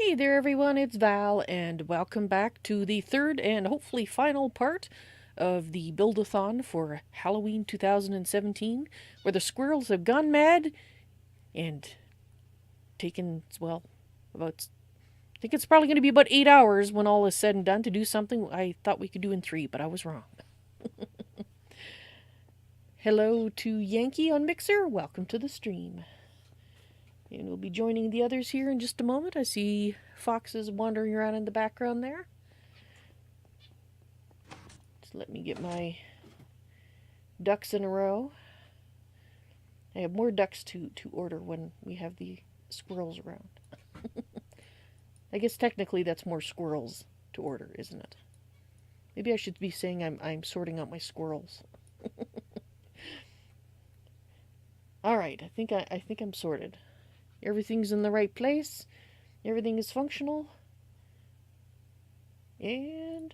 Hey there everyone, it's Val, and welcome back to the third and hopefully final part of the Build-a-thon for Halloween 2017, where the squirrels have gone mad and taken, well, about, I think it's probably going to be about 8 hours when all is said and done to do something I thought we could do in 3, but I was wrong. Hello to Yankee on Mixer, welcome to the stream. And we'll be joining the others here in just a moment. I see foxes wandering around in the background there. Just let me get my ducks in a row. I have more ducks to order when we have the squirrels around. I guess technically that's more squirrels to order, isn't it? Maybe I should be saying I'm sorting out my squirrels. All right, I think I'm sorted. Everything's in the right place. Everything is functional. And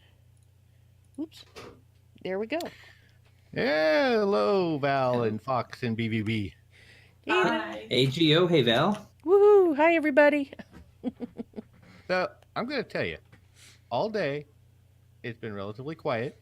oops. There we go. Hello, Val and Fox and BBB. Hi. Hey, Gio. Hey, Val. Woohoo! Hi, everybody. So, I'm going to tell you, all day, it's been relatively quiet.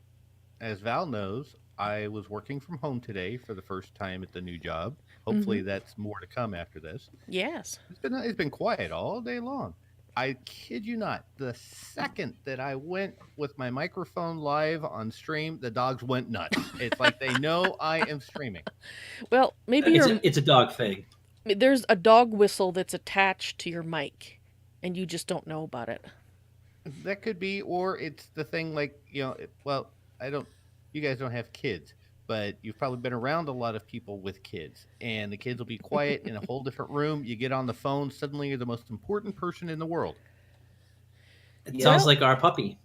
As Val knows, I was working from home today for the first time at the new job. Hopefully that's more to come after this. Yes. It's been quiet all day long. I kid you not, the second that I went with my microphone live on stream, the dogs went nuts. It's like they know I am streaming. Well, maybe it's a dog thing. There's a dog whistle that's attached to your mic, and you just don't know about it. That could be, or it's the thing like, well, you guys don't have kids, but you've probably been around a lot of people with kids, and the kids will be quiet in a whole different room. You get on the phone, suddenly you're the most important person in the world. It sounds like our puppy.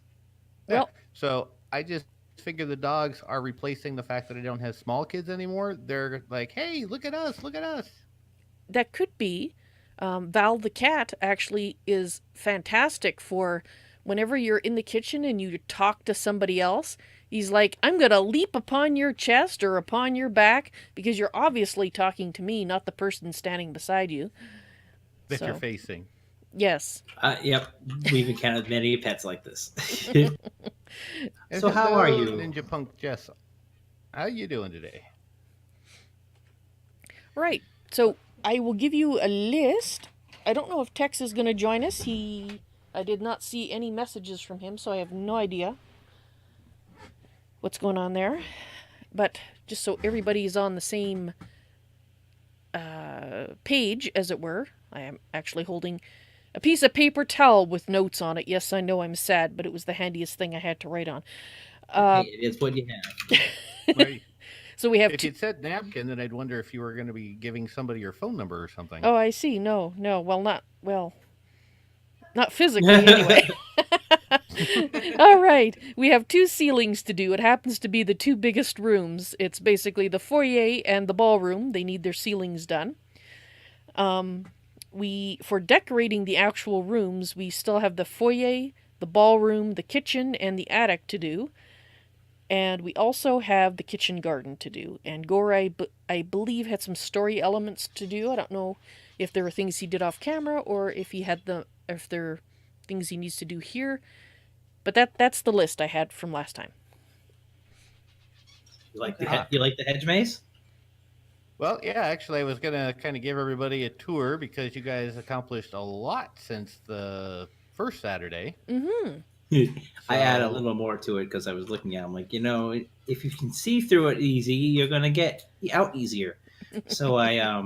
Yeah. Well, so I just figure the dogs are replacing the fact that I don't have small kids anymore. They're like, hey, look at us, look at us. That could be. Val the cat actually is fantastic for whenever you're in the kitchen and you talk to somebody else. He's like, I'm going to leap upon your chest or upon your back because you're obviously talking to me, not the person standing beside you. That you're facing. Yes. Yep. We've encountered many pets like this. So how are you? Ninja Punk Jess, how are you doing today? Right. So I will give you a list. I don't know if Tex is going to join us. I did not see any messages from him, so I have no idea what's going on there. But just so everybody is on the same page, as it were, I am actually holding a piece of paper towel with notes on it. Yes, I know I'm sad, but it was the handiest thing I had to write on. Hey, it is what you have. So we have. If you'd said napkin, then I'd wonder if you were going to be giving somebody your phone number or something. Oh, I see. No. Not physically, anyway. All right. We have 2 ceilings to do. It happens to be the 2 biggest rooms. It's basically the foyer and the ballroom. They need their ceilings done. For decorating the actual rooms, we still have the foyer, the ballroom, the kitchen, and the attic to do. And we also have the kitchen garden to do. And Gore, I believe, had some story elements to do. I don't know if there were things he did off camera or if if there are things he needs to do here. But that's the list I had from last time. You like the hedge maze? Well, yeah, actually, I was going to kind of give everybody a tour because you guys accomplished a lot since the first Saturday. Mm-hmm. I add a little more to it because I was looking at it. I'm like, if you can see through it easy, you're going to get out easier. So I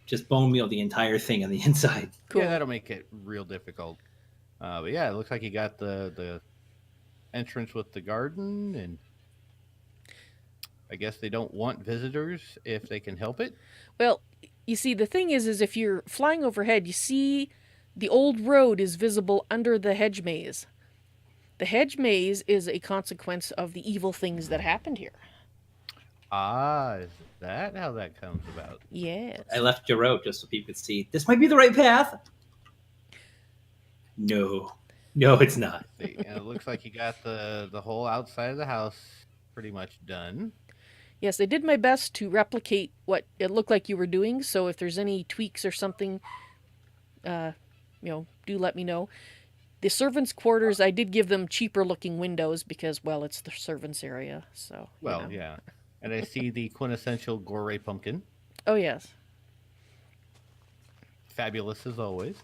just bone meal the entire thing on the inside. Cool. Yeah, that'll make it real difficult. But yeah, it looks like you got the entrance with the garden, and I guess they don't want visitors if they can help it. Well, you see, the thing is if you're flying overhead, you see the old road is visible under the hedge maze. The hedge maze is a consequence of the evil things that happened here. Ah, is that how that comes about? Yes. I left your road just so people could see. This might be the right path. No, it's not. It looks like you got the whole outside of the house pretty much done. Yes, I did my best to replicate what it looked like you were doing, so if there's any tweaks or something, do let me know. The servants' quarters, I did give them cheaper looking windows because, well, it's the servants' area. So, Well, yeah. And I see the quintessential Gore pumpkin. Oh, yes. Fabulous as always.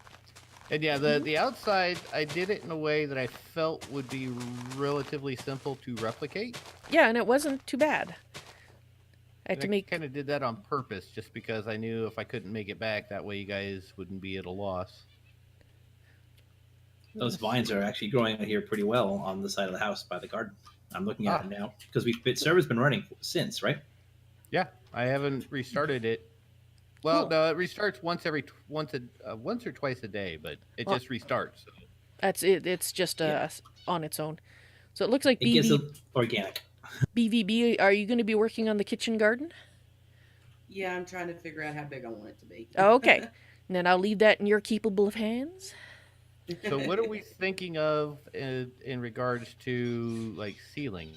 And yeah, the outside, I did it in a way that I felt would be relatively simple to replicate. Yeah, and it wasn't too bad. I had to make. Kind of did that on purpose, just because I knew if I couldn't make it back, that way you guys wouldn't be at a loss. Those vines are actually growing out here pretty well on the side of the house by the garden. I'm looking at it now because server's been running since, right? Yeah, I haven't restarted it. Well, no, it restarts once or twice a day, but it just restarts. So. That's it. It's just on its own. So it looks like it gives it organic. BVB, are you going to be working on the kitchen garden? Yeah, I'm trying to figure out how big I want it to be. Okay. And then I'll leave that in your capable of hands. So what are we thinking of in regards to like ceiling?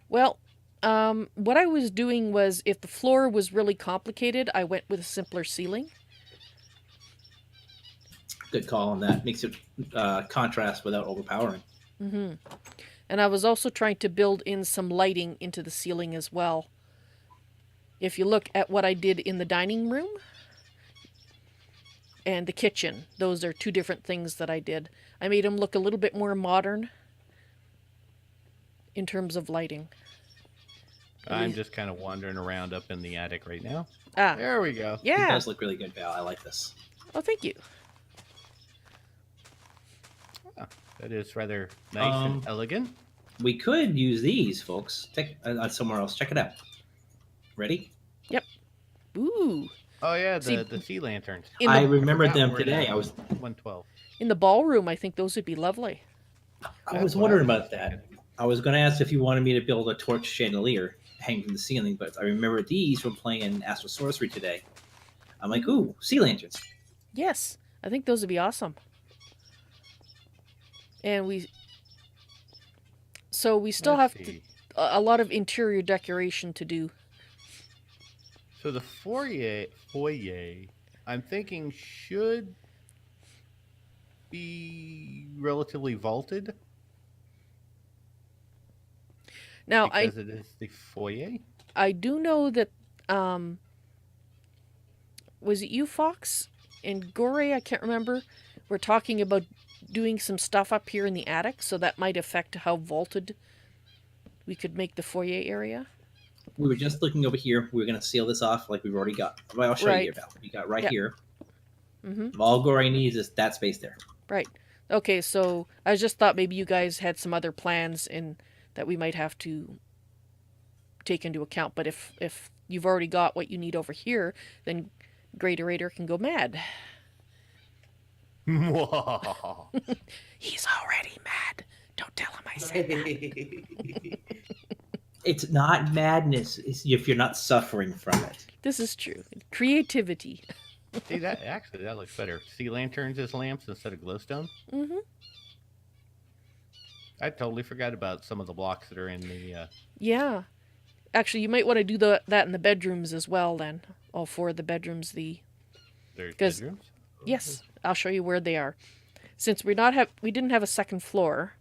Well, what I was doing was if the floor was really complicated, I went with a simpler ceiling. Good call on that. Makes it contrast without overpowering. Mm-hmm. And I was also trying to build in some lighting into the ceiling as well. If you look at what I did in the dining room and the kitchen, those are two different things that I did. I made them look a little bit more modern in terms of lighting. I'm just kind of wandering around up in the attic right now. Ah, there we go. Yeah. It does look really good, Val. I like this. Oh, thank you. Oh, that is rather nice and elegant. We could use these, folks. Check somewhere else. Check it out. Ready? Yep. Ooh. Oh yeah, the sea lanterns. I remembered them today. I was 112. In the ballroom, I think those would be lovely. I was wondering about that. I was going to ask if you wanted me to build a torch chandelier hanging from the ceiling, but I remember these from playing in Astro Sorcery today. I'm like, ooh, sea lanterns. Yes, I think those would be awesome. And we still have a lot of interior decoration to do. So the foyer, I'm thinking should be relatively vaulted. Now, because it is the foyer. I do know that was it you, Fox, and Gore? I can't remember. We're talking about doing some stuff up here in the attic, so that might affect how vaulted we could make the foyer area. We were just looking over here. We were going to seal this off like we've already got. Well, I'll show you here, Val. You got here. Mm-hmm. All Gore needs is that space there. Right. Okay, so I just thought maybe you guys had some other plans in that we might have to take into account. But if you've already got what you need over here, then Greaterator can go mad. He's already mad. Don't tell him I said that. It's not madness if you're not suffering from it. This is true. Creativity. See, that looks better. Sea lanterns as lamps instead of glowstone. Mm-hmm. I totally forgot about some of the blocks that are in the... Yeah. Actually, you might want to do that in the bedrooms as well, then. All four of the bedrooms. There's bedrooms? Yes, I'll show you where they are. Since we didn't have a second floor,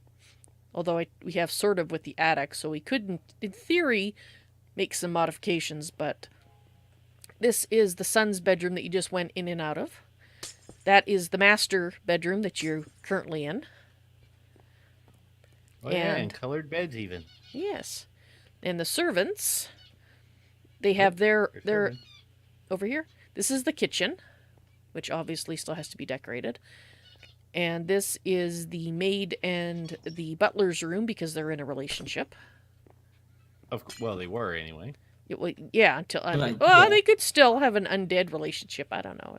although we have sort of with the attic, so we could, in theory, make some modifications, but this is the son's bedroom that you just went in and out of. That is the master bedroom that you're currently in. Oh, yeah, and colored beds even. Yes. And the servants, they have their over here. This is the kitchen, which obviously still has to be decorated. And this is the maid and the butler's room because they're in a relationship. Well, they were anyway. Yeah, until they could still have an undead relationship. I don't know.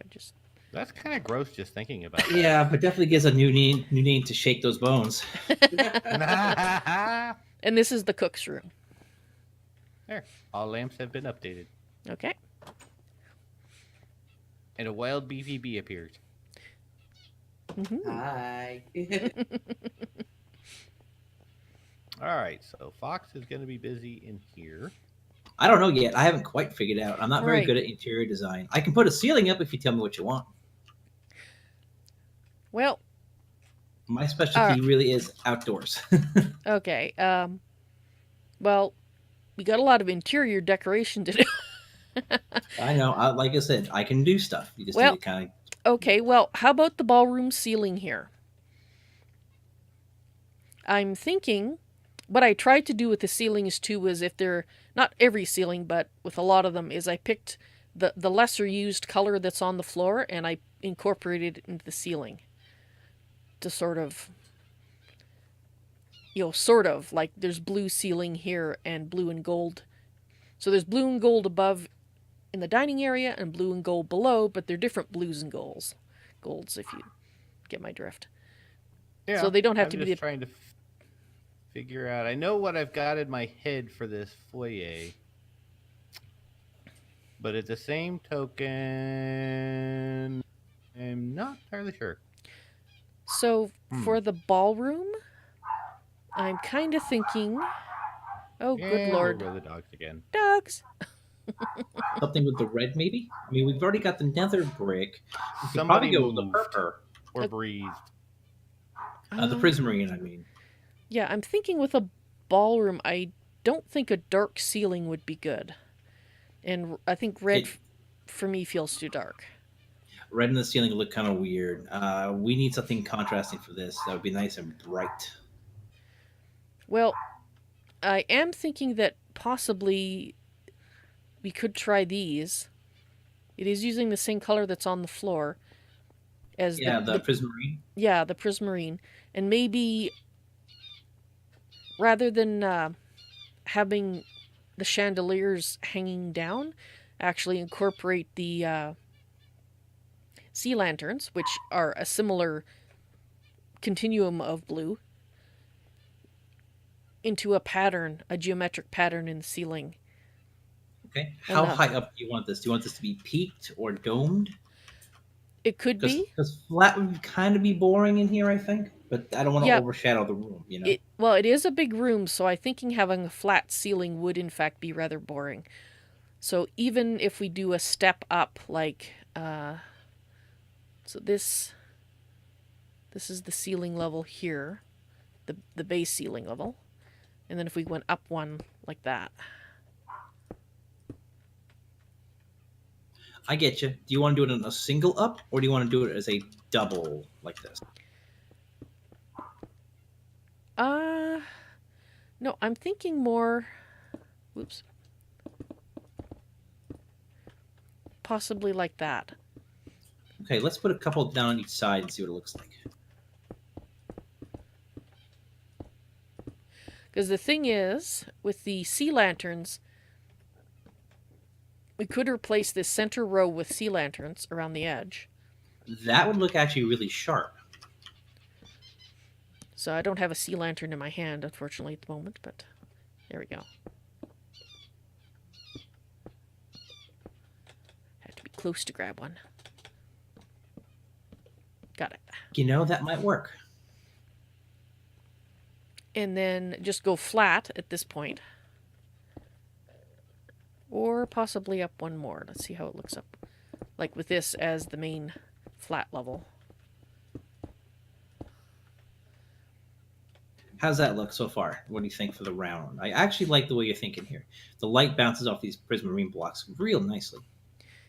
That's kind of gross just thinking about it. Yeah, but definitely gives a new name to shake those bones. And this is the cook's room. There. All lamps have been updated. Okay. And a wild BVB appears. Mm-hmm. Hi. All right, so Fox is going to be busy in here. I don't know yet. I haven't quite figured out. I'm not very good at interior design. I can put a ceiling up if you tell me what you want. Well, My specialty really is outdoors. okay. Well, we got a lot of interior decoration to do. I know. Like I said, I can do stuff. You just need Well, to kind of. okay, well, how about the ballroom ceiling here? I'm thinking what I tried to do with the ceilings too was if they're not every ceiling, but with a lot of them, is I picked the lesser used color that's on the floor and I incorporated it into the ceiling to sort of, sort of like there's blue ceiling here and blue and gold. So there's blue and gold above in the dining area and blue and gold below, but they're different blues and golds, if you get my drift. Yeah, So they don't have I'm to just be trying to figure out. I know what I've got in my head for this foyer, but at the same token, I'm not entirely sure. So for the ballroom, I'm kind of thinking. Oh, good And lord. there go the dogs again. Dogs! Something with the red, maybe? I mean, we've already got the nether brick. We could Somebody probably go with the moved purple. or breathed. The prismarine, I mean. Yeah, I'm thinking with a ballroom, I don't think a dark ceiling would be good. And I think red, for me, feels too dark. Red in the ceiling would look kind of weird. We need something contrasting for this. That would be nice and bright. Well, I am thinking that possibly we could try these. It is using the same color that's on the floor as the prismarine. Yeah, the prismarine. And maybe rather than having the chandeliers hanging down, actually incorporate the sea lanterns, which are a similar continuum of blue, into a pattern, a geometric pattern in the ceiling. Okay. How high up do you want this? Do you want this to be peaked or domed? It could be. Because flat would kind of be boring in here, I think. But I don't want to overshadow the room, you know? Well, it is a big room, so I'm thinking having a flat ceiling would, in fact, be rather boring. So even if we do a step up, like... so this is the ceiling level here. The base ceiling level. And then if we went up one like that... I get you. Do you want to do it in a single up, or do you want to do it as a double like this? No, I'm thinking more... Whoops. Possibly like that. Okay, let's put a couple down on each side and see what it looks like. Because the thing is, with the sea lanterns, we could replace this center row with sea lanterns around the edge. That would look actually really sharp. So I don't have a sea lantern in my hand, unfortunately, at the moment, but there we go. Have to be close to grab one. Got it. You know, that might work. And then just go flat at this point. Or possibly up one more. Let's see how it looks up. Like with this as the main flat level. How's that look so far? What do you think for the round? I actually like the way you're thinking here. The light bounces off these prismarine blocks real nicely.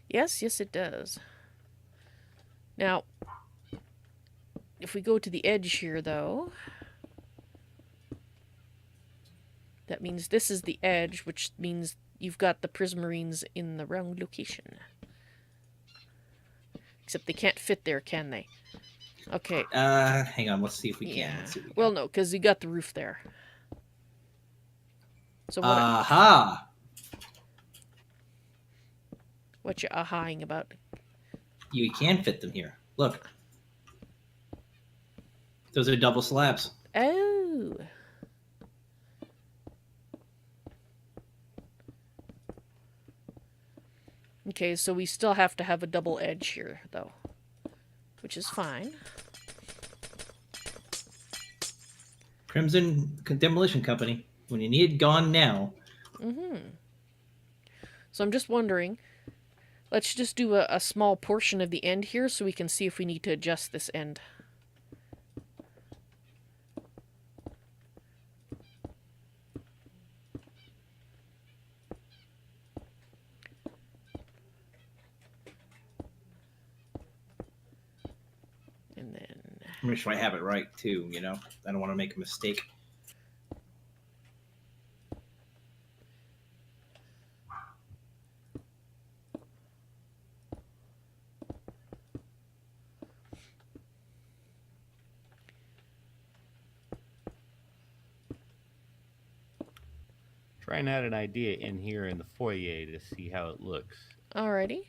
Yes, it does. Now, if we go to the edge here, though, that means this is the edge, which means you've got the prismarines in the wrong location. Except they can't fit there, can they? Okay. Hang on. Let's see if we can. Let's see if we well, no, because you got the roof there. So what? Aha! What you ahaing about? You can fit them here. Look. Those are double slabs. Oh. Okay, so we still have to have a double edge here, though. Which is fine. Crimson Demolition Company. When you need it gone now. Mm-hmm. So I'm just wondering, let's just do a small portion of the end here so we can see if we need to adjust this end. Make sure I have it right too. You know, I don't want to make a mistake. Trying out an idea in here in the foyer to see how it looks. Alrighty.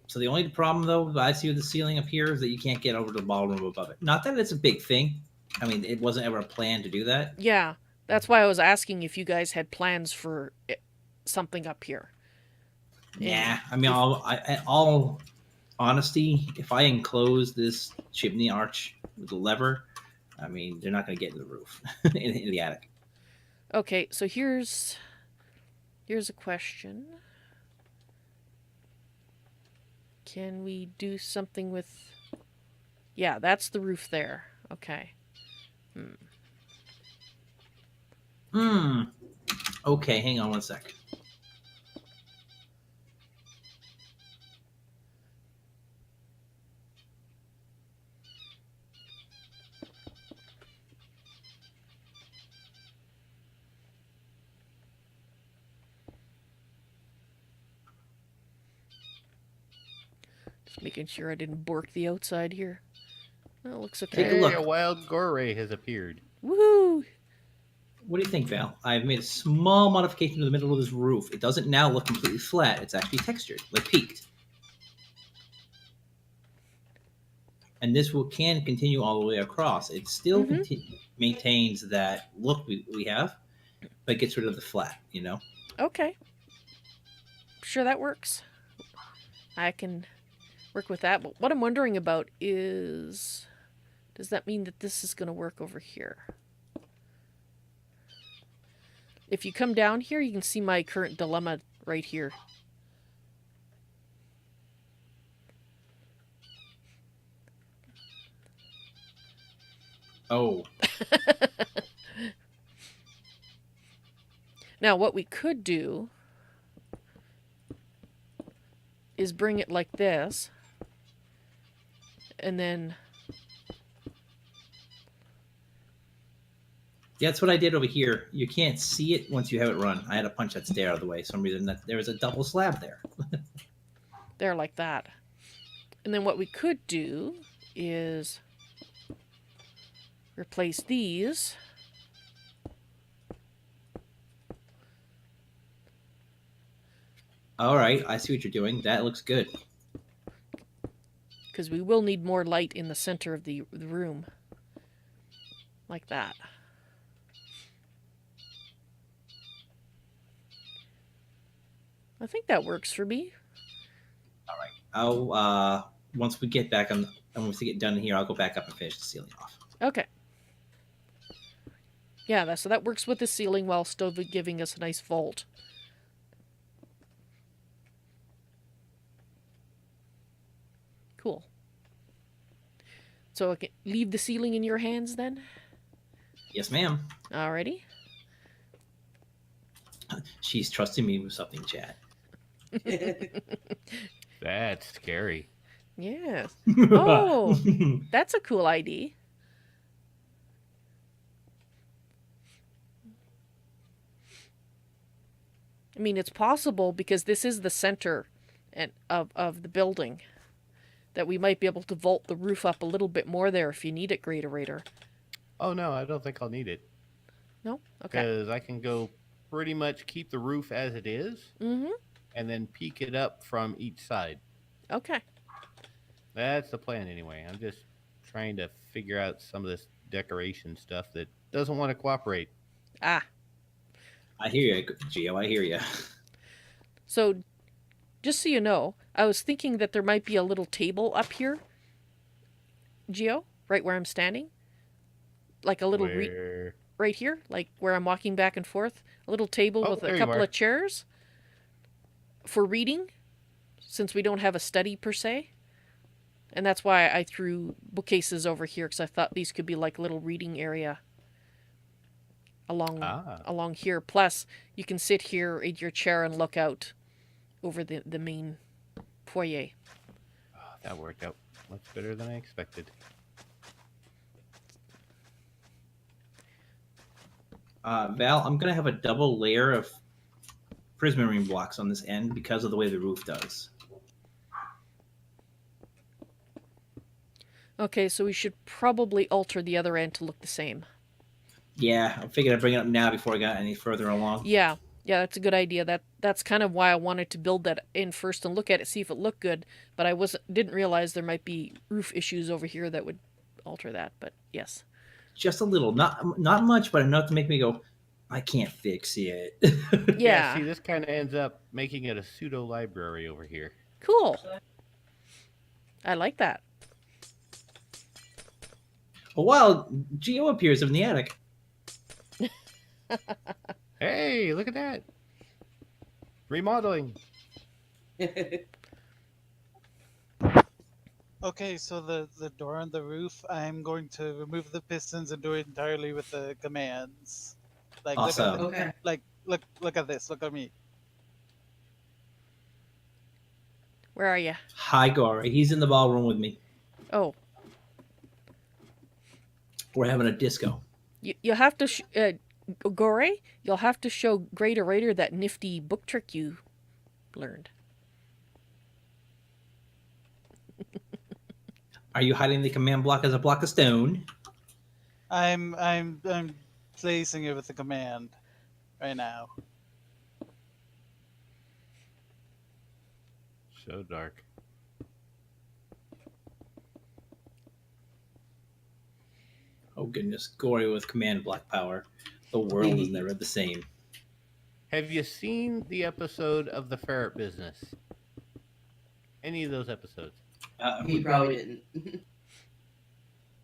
So the only problem, though, I see with the ceiling up here is that you can't get over to the ballroom above it. Not that it's a big thing. I mean, it wasn't ever a plan to do that. Yeah, that's why I was asking if you guys had plans for something up here. Yeah, I mean, all honesty, if I enclose this chimney arch with a lever, I mean, they're not going to get in the roof in the attic. Okay, so here's a question. Can we do something with... Yeah, that's the roof there. Okay. Okay, hang on one sec. Just making sure I didn't bork the outside here. Oh, it looks Take okay. a look. A wild goray has appeared. Woohoo! What do you think, Val? I've made a small modification to the middle of this roof. It doesn't now look completely flat. It's actually textured, like peaked. And this can continue all the way across. It still maintains that look we have, but gets rid of the flat, you know? Okay. Sure, that works. I can work with that. But what I'm wondering about is... Does that mean that this is going to work over here? If you come down here, you can see my current dilemma right here. Oh. Now, what we could do is bring it like this, and then... Yeah, that's what I did over here. You can't see it once you have it run. I had to punch that stair out of the way. For some reason, that there was a double slab there. There, like that. And then what we could do is replace these. All right, I see what you're doing. That looks good. Because we will need more light in the center of the room. Like that. I think that works for me. All right. I'll once we get back on, and once we get done here, I'll go back up and finish the ceiling off. Okay. Yeah, so that works with the ceiling while still giving us a nice vault. Cool. So I can leave the ceiling in your hands then? Yes, ma'am. Alrighty. She's trusting me with something, Chad. That's scary. Yes. Oh, that's a cool ID. I mean, it's possible because this is the center of the building that we might be able to vault the roof up a little bit more there if you need it, Great Orator. Oh, no, I don't think I'll need it. No? Okay. Because I can go pretty much keep the roof as it is and then peek it up from each side. Okay. That's the plan anyway. I'm just trying to figure out some of this decoration stuff that doesn't want to cooperate. Ah. I hear you, Gio. I hear you. So, just so you know, I was thinking that there might be a little table up here, Gio, right where I'm standing. Like a little... right here, like where I'm walking back and forth. A little table with a couple of chairs for reading, since we don't have a study per se. And that's why I threw bookcases over here, because I thought these could be like a little reading area along here. Plus, you can sit here in your chair and look out over the main foyer. That worked out much better than I expected. Val, I'm going to have a double layer of prismarine blocks on this end because of the way the roof does. Okay, so we should probably alter the other end to look the same. Yeah, I figured I'd bring it up now before I got any further along. Yeah, that's a good idea. That's kind of why I wanted to build that in first and look at it, see if it looked good. But I didn't realize there might be roof issues over here that would alter that. But yes, Just a little, not much, but enough to make me go, I can't fix it. yeah, See, this kind of ends up making it a pseudo library over here. cool. I like that. A wild Geo appears in the attic. Hey, look at that! Remodeling. Okay, so the door on the roof, I'm going to remove the pistons and do it entirely with the commands. Like Awesome. Okay. look at this. Look at me. Where are you? Hi, Gory. He's in the ballroom with me. Oh, We're having a disco. you have to Gore. You'll have to show Greater Raider that nifty book trick you learned. Are you hiding the command block as a block of stone? I'm placing it with the command right now. So dark. Oh goodness, Gory with command block power. The world is never the same. Have you seen the episode of The Ferret Business? Any of those episodes? He probably didn't.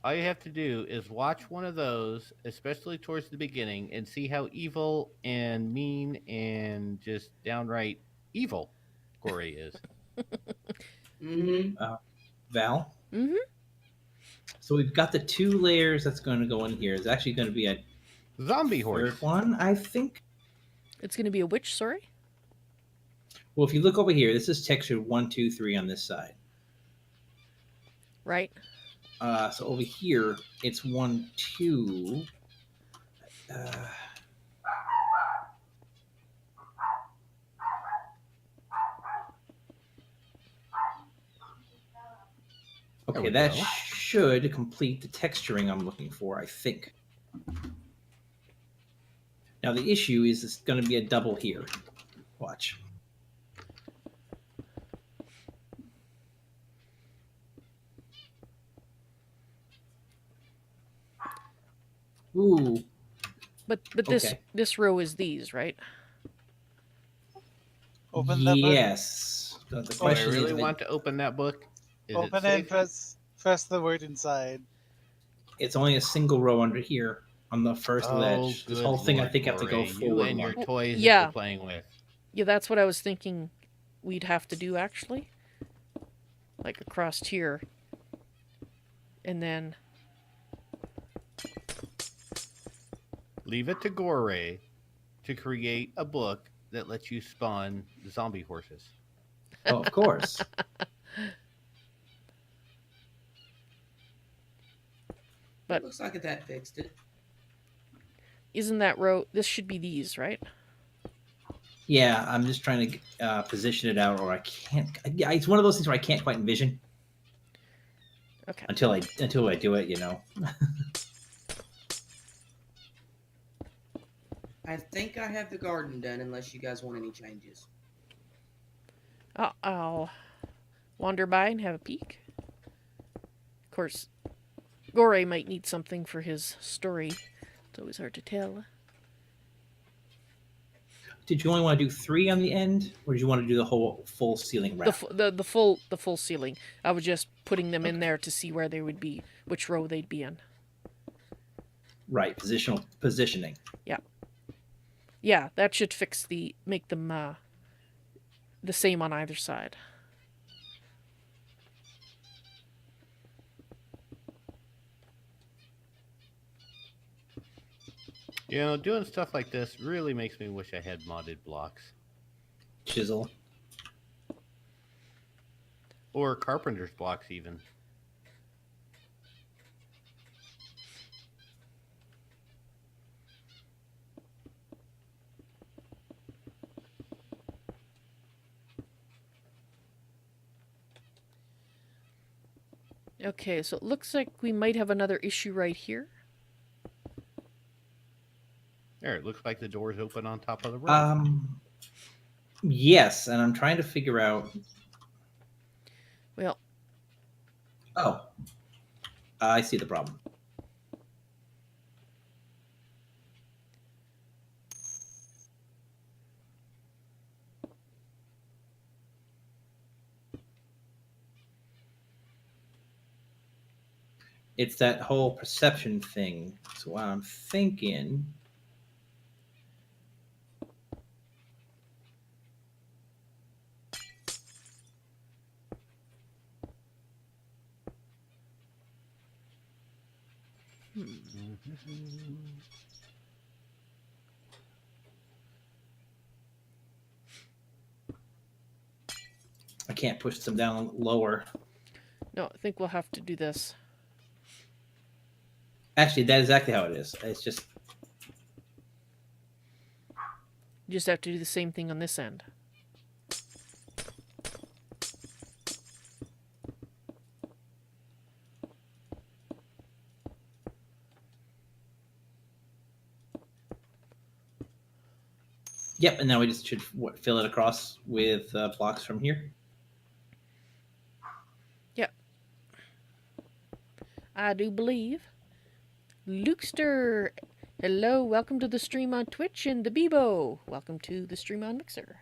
All you have to do is watch one of those, especially towards the beginning, and see how evil and mean and just downright evil Gory is. Mm-hmm. Val? Mm-hmm. So we've got the 2 layers that's going to go in here. It's actually going to be a Zombie horse. third one, I think. It's going to be a witch, sorry? Well, if you look over here, this is textured 1, 2, 3 on this side. Right? So over here, it's 1, 2. There Okay, we that go. should complete the texturing I'm looking for, I think. Now the issue is it's going to be a double here. Watch. Ooh, But this Okay. this row is these, right? Open the book. yes. The Do I question really is, want to open that book? Is Open it and safe? press the word inside. it's only a single row under here on the first ledge. This good whole thing, I Lord, think, I have to go Corey, you forward and your one. toys Yeah. that you're playing with. Yeah, that's what I was thinking we'd have to do actually. Like across here. And then Leave it to Gore to create a book that lets you spawn zombie horses. Oh, of course. But- Looks like that fixed it. isn't that row this should be these, right? Yeah, I'm just trying to position it out, or I can't. Yeah, it's one of those things where I can't quite envision Okay. until I do it. You know. I think I have the garden done, unless you guys want any changes. I'll wander by and have a peek. Of course, Gore might need something for his story. It's always hard to tell. Did you only want to do 3 on the end, or did you want to do the whole full ceiling wrap? The full ceiling. I was just putting them in there to see where they would be, which row they'd be in. Right, positioning. Yeah, that should make them the same on either side. You know, doing stuff like this really makes me wish I had modded blocks. Chisel. Or carpenter's blocks, even. Okay, so it looks like we might have another issue right here. There, it looks like the door's open on top of the room. Yes, and I'm trying to figure out. Well, Oh, I see the problem. It's that whole perception thing. So what I'm thinking. I can't push them down lower. no, I think we'll have to do this. Actually, that's exactly how it is. It's just You just have to do the same thing on this end. yep. And now we just should fill it across with blocks from here. Yep. I do believe. Lukester, hello, welcome to the stream on Twitch, and the Bebo, welcome to the stream on Mixer.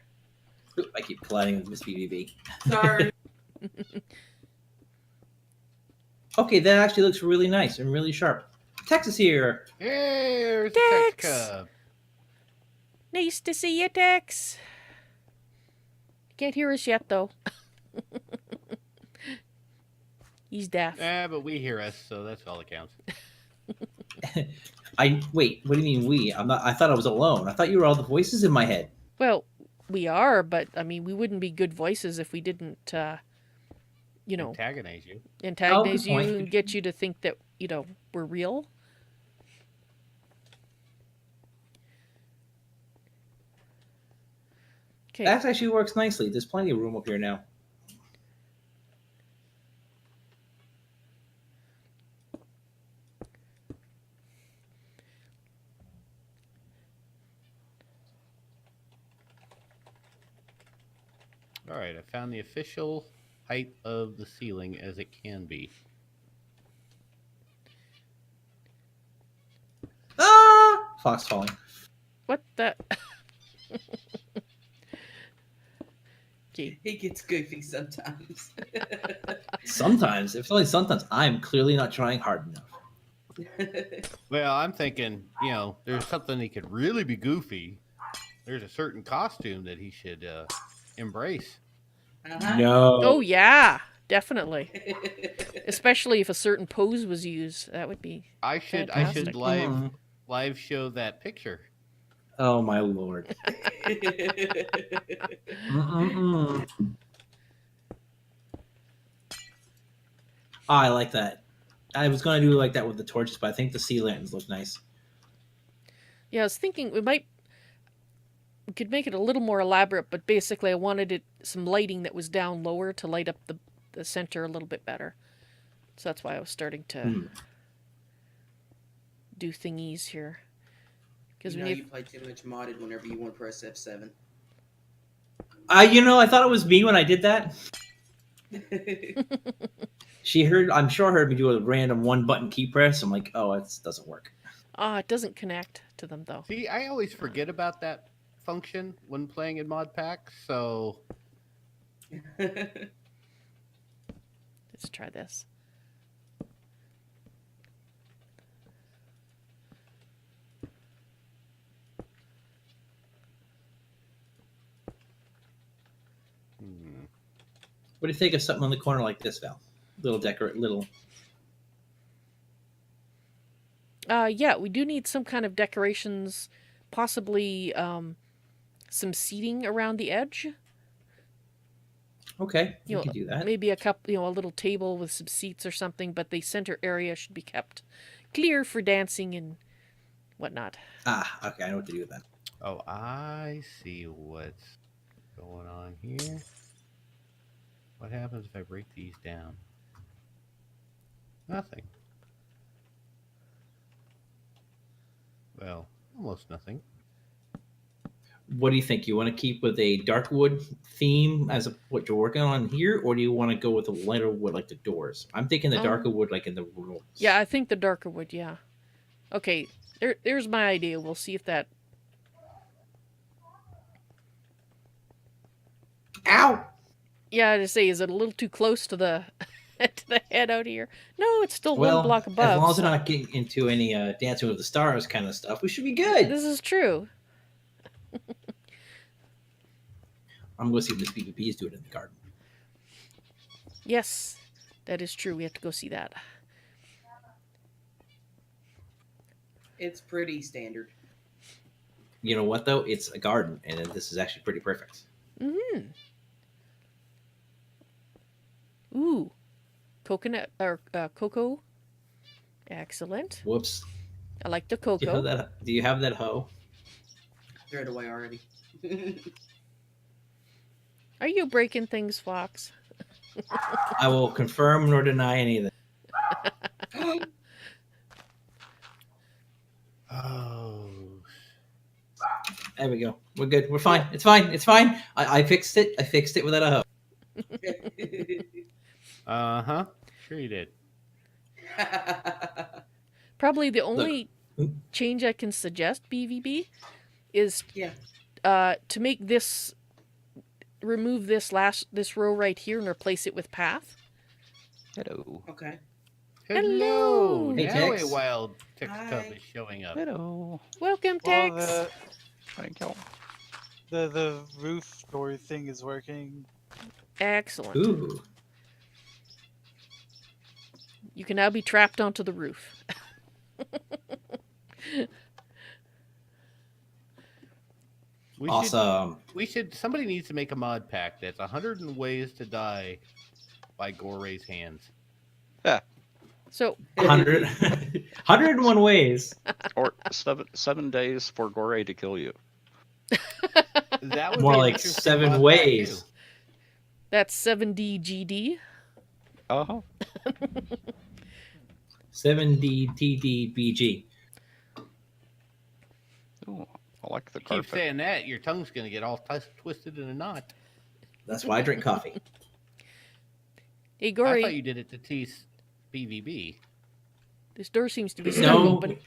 Ooh, I keep colliding with Miss BBB. Sorry. Okay, that actually looks really nice and really sharp. Tex is here. Hey, there's Tex! the Tex Cub. Nice to see you, Tex. Can't hear us yet, though. He's deaf. But we hear us, so that's all that counts. Wait. What do you mean we? I'm not. I thought I was alone. I thought you were all the voices in my head. Well, we are, but, I mean, we wouldn't be good voices if we didn't, you know, Antagonize you. antagonize good you point. and get you to think that, you know, we're real. Okay. That actually works nicely. There's plenty of room up here now. All right, I found the official height of the ceiling as it can be. Ah! Fox falling. What the? Okay. He gets goofy sometimes. Sometimes, if only sometimes, I'm clearly not trying hard enough. Well, I'm thinking, there's something he could really be goofy. There's a certain costume that he should embrace. Uh-huh. No. Oh, yeah, definitely. Especially if a certain pose was used. That would be. I should Fantastic. live show that picture. Oh my lord. Mm-mm-mm. I like that. I was going to do like that with the torches, but I think the sea lanterns look nice. Yeah, I was thinking we could make it a little more elaborate, but basically I wanted some lighting that was down lower to light up the center a little bit better. So that's why I was starting to do thingies here. Because you play too much modded whenever you want to press F7. I thought it was me when I did that. I'm sure heard me do a random one button key press. I'm like, oh, it doesn't work. it doesn't connect to them though. See, I always forget about that function when playing in mod packs, so Let's try this. What do you think of something on the corner like this, Val? Little. Yeah, we do need some kind of decorations, possibly some seating around the edge. Okay, You we know, can do that. maybe a little table with some seats or something, but the center area should be kept clear for dancing and whatnot. Okay, I know what to do with that. Oh, I see what's going on here. What happens if I break these down? Nothing. Well, almost nothing. What do you think? You want to keep with a dark wood theme as what you're working on here, or do you want to go with a lighter wood like the doors? I'm thinking the darker wood like in the rooms. Yeah, I think the darker wood, yeah. Okay, there's my idea. We'll see if that... Ow! Yeah, to say, is it a little too close to the to the head out here? No, it's still Well, one block above. as long as so... we're not getting into any Dancing with the Stars kind of stuff, we should be good. This is true. I'm going to see if Miss BBB is doing it in the garden. Yes, that is true. We have to go see that. It's pretty standard. You know what, though? It's a garden, and this is actually pretty perfect. Mm-hmm. Ooh, coconut or cocoa. Excellent. Whoops. I like the Do you cocoa. have that hoe? Threw it away already. Are you breaking things, Fox? I will confirm nor deny any of that. Oh. There we go. We're good. We're fine. It's fine. It's fine. I fixed it. I fixed it without a hoe. Uh-huh. Sure you did. Probably the only change I can suggest, BVB, is to make this, remove this row right here and replace it with path. Hello. Okay. Hello. Hey, Now Tex. a wild Tex Hi. Cub is showing up. Hello. Welcome, Well, Tex. Thank you. the roof door thing is working. Excellent. Ooh. You can now be trapped onto the roof. Awesome. Somebody needs to make a mod pack that's 100 Ways to Die by Goray's hands. So 100, 101 ways. Or 7 days for Gore to kill you. That would More be an like interesting 7 mod pack, ways. too. that's 7DGD. Uh-huh. 7DTDBG. Ooh, I like the Keep carpet. saying that, your tongue's going to get all twisted in a knot. That's why I drink coffee. Hey, I Gory, thought you did it to tease BVB. this door seems to be stuck No, open.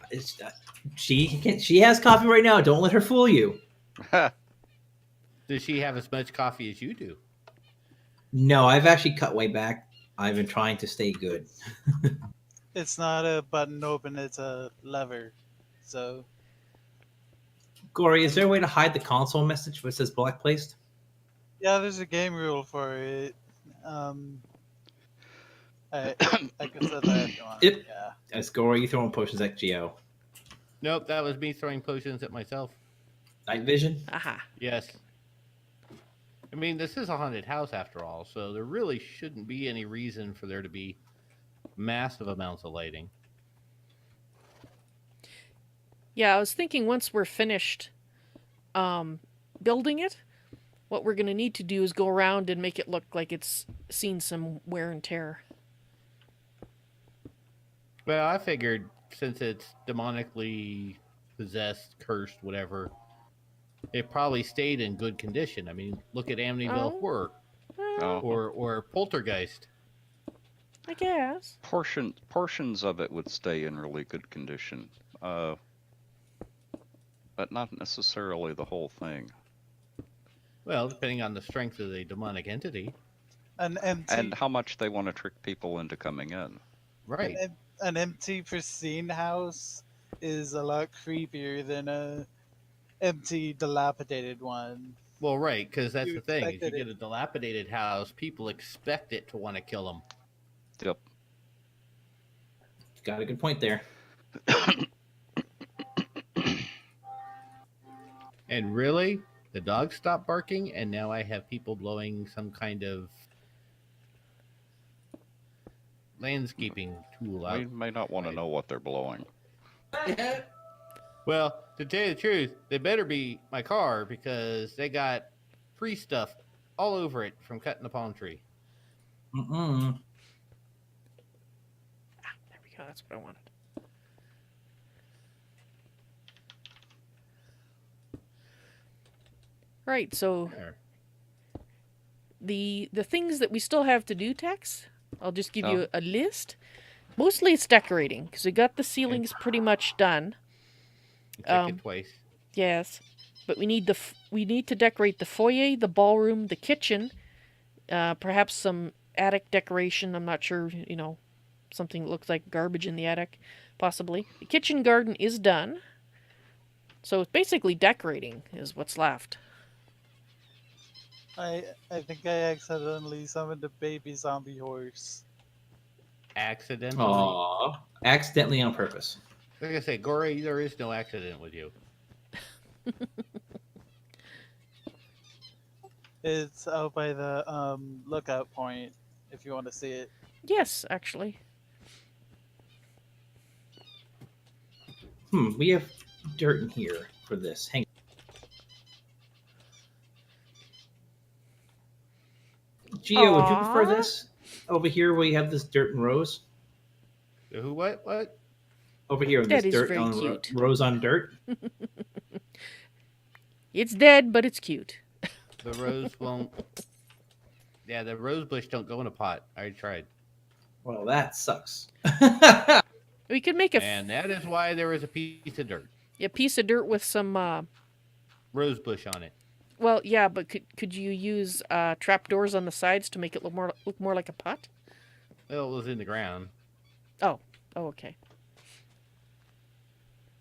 she has coffee right now. Don't let her fool you. Does she have as much coffee as you do? No, I've actually cut way back. I've been trying to stay good. It's not a button open, it's a lever. So Gory, is there a way to hide the console message where it says black placed? yeah, there's a game rule for it. I can set that if you want. Yep. Yeah. As Gory, you throwing potions at Geo. Nope, that was me throwing potions at myself. Night vision? Aha. Yes. I mean, this is a haunted house after all, so there really shouldn't be any reason for there to be massive amounts of lighting. Yeah, I was thinking once we're finished building it, what we're going to need to do is go around and make it look like it's seen some wear and tear. Well, I figured since it's demonically possessed, cursed, whatever, it probably stayed in good condition. I mean, look at Amityville Oh. Horror Oh. or Poltergeist. I guess. Portions of it would stay in really good condition. But not necessarily the whole thing. Well, depending on the strength of the demonic entity. An empty And how much they want to trick people into coming in. Right. an empty pristine house is a lot creepier than a empty dilapidated one. Well, right, because that's You the thing. Is you expected get it. a dilapidated house, people expect it to want to kill them. Yep. Got a good point there. And really, The dogs stopped barking, and now I have people blowing some kind of landscaping tool out. We may not want to know what they're blowing. Well, to tell you the truth, they better be my car because they got tree stuff all over it from cutting the palm tree. Mm-mm. There we go. That's what I wanted. Right. So There. the things that we still have to do, Tex, I'll just give Oh. you a list. Mostly it's decorating because we got the ceilings pretty much done. Check it twice. Yes, but we need we need to decorate the foyer, the ballroom, the kitchen, perhaps some attic decoration. I'm not sure, something that looks like garbage in the attic, possibly. The kitchen garden is done, so it's basically decorating is what's left. I think I accidentally summoned a baby zombie horse. Accidentally. Aw. Accidentally on purpose. Like I say, Gory, there is no accident with you. It's out by the lookout point, if you want to see it. Yes, actually. We have dirt in here for this. Hang Gio, would you prefer Aw. this? Over here where you have this dirt and rows? Who? What? Over here with That this is dirt very on cute. rows on dirt? It's dead, but it's cute. The rose won't. Yeah, the rose bush don't go in a pot. I tried, Well, that sucks. We could make and that is why there was a piece of dirt, a piece of dirt with some. rose bush on it. Well, yeah, but could you use trapdoors on the sides to make it look more like a pot? Well, it was in the ground. Oh, okay.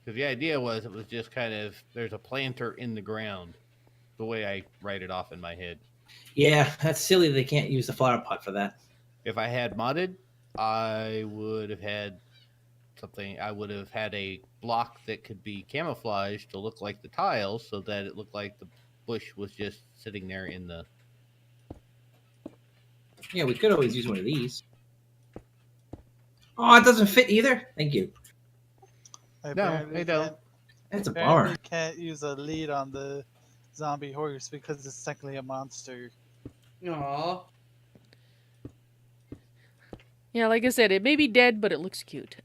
Because the idea was it was just kind of there's a planter in the ground. The way I write it off in my head. Yeah, that's silly they can't use the flower pot for that. If I had modded, I would have had something. I would have had a block that could be camouflaged to look like the tiles, so that it looked like the bush was just sitting there in the. Yeah, we could always use one of these. Oh, it doesn't fit either? Thank you. They don't. That's a Apparently bummer. can't use a lead on the zombie horse because it's technically a monster. Aw. Yeah, like I said, it may be dead, but it looks cute.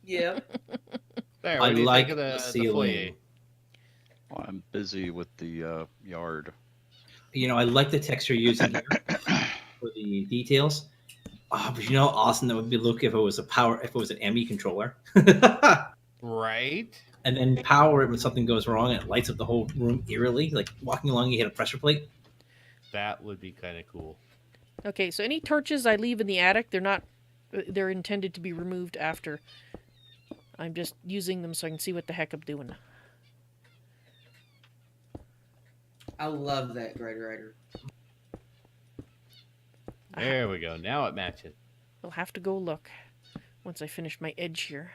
Yeah. There, I what do you like think of the the ceiling. foyer? I'm busy with the yard. I like the texture you're using here for the details. Oh, but how awesome that would be look if it was an ME controller. Right. And then power it when something goes wrong and it lights up the whole room eerily, like walking along you hit a pressure plate. That would be kind of cool. Okay, so any torches I leave in the attic, they're intended to be removed after. I'm just using them so I can see what the heck I'm doing. I love that Great Writer. There we go. Now it matches. I'll have to go look once I finish my edge here.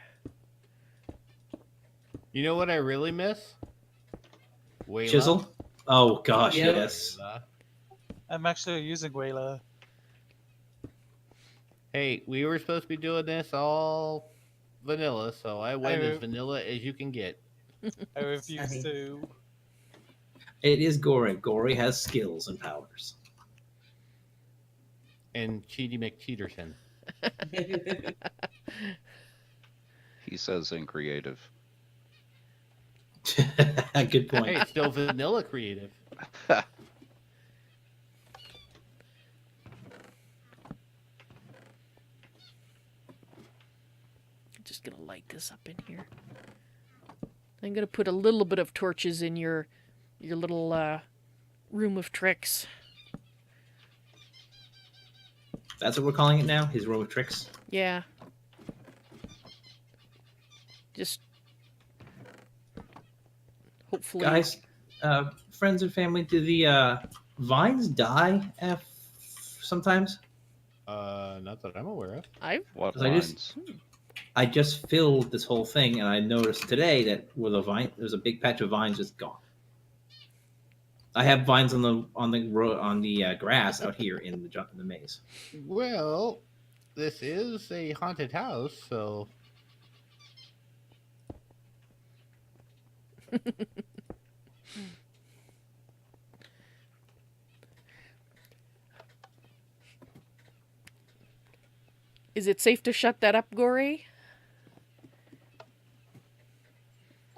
You know what I really miss? Wayla. Chisel? Oh gosh, Yeah. yes. Wayla. I'm actually using Wayla. Hey, we were supposed to be doing this all vanilla, so I went as Oh. vanilla as you can get. I refuse Sorry. to. It is Gory. Gory has skills and powers. And Cheaty McCheaterson. He says in creative. Good point. Hey, it's still vanilla creative. Just gonna light this up in here. I'm gonna put a little bit of torches in your little room of tricks. That's what we're calling it now? His room of tricks? Yeah. Just hopefully. Guys, friends and family, do the vines die sometimes? Not that I'm aware of. What I just- lines? I just filled this whole thing, and I noticed today that where there's a big patch of vines just gone. I have vines on the grass out here in the maze. Well, this is a haunted house, so Is it safe to shut that up, Gore?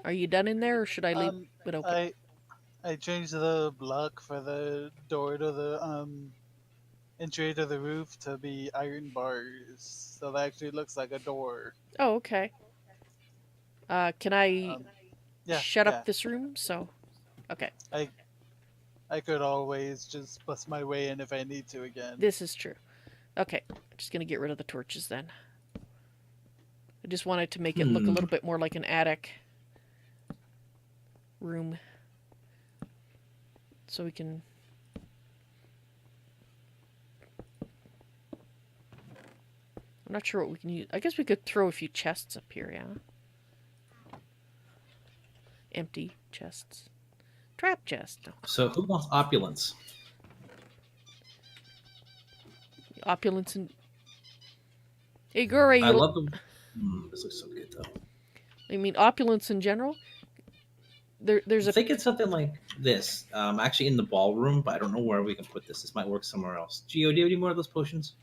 Are you done in there, or should I leave it open? I changed the block for the door to the entry to the roof to be iron bars, so that actually looks like a door. Oh, okay. Can I Yeah, shut yeah. up this room? So, okay. I could always just bust my way in if I need to again. This is true. Okay, I'm just gonna get rid of the torches then. I just wanted to make it look a little bit more like an attic room. So we can... I'm not sure what we can use. I guess we could throw a few chests up here, yeah? Empty chests. Trap chest. No. So who wants opulence? Opulence and... Hey, Gore, I love the... this looks so good, though. I mean, opulence in general? There's I think it's something like this. Actually in the ballroom, but I don't know where we can put this. This might work somewhere else. Gio, do you have any more of those potions?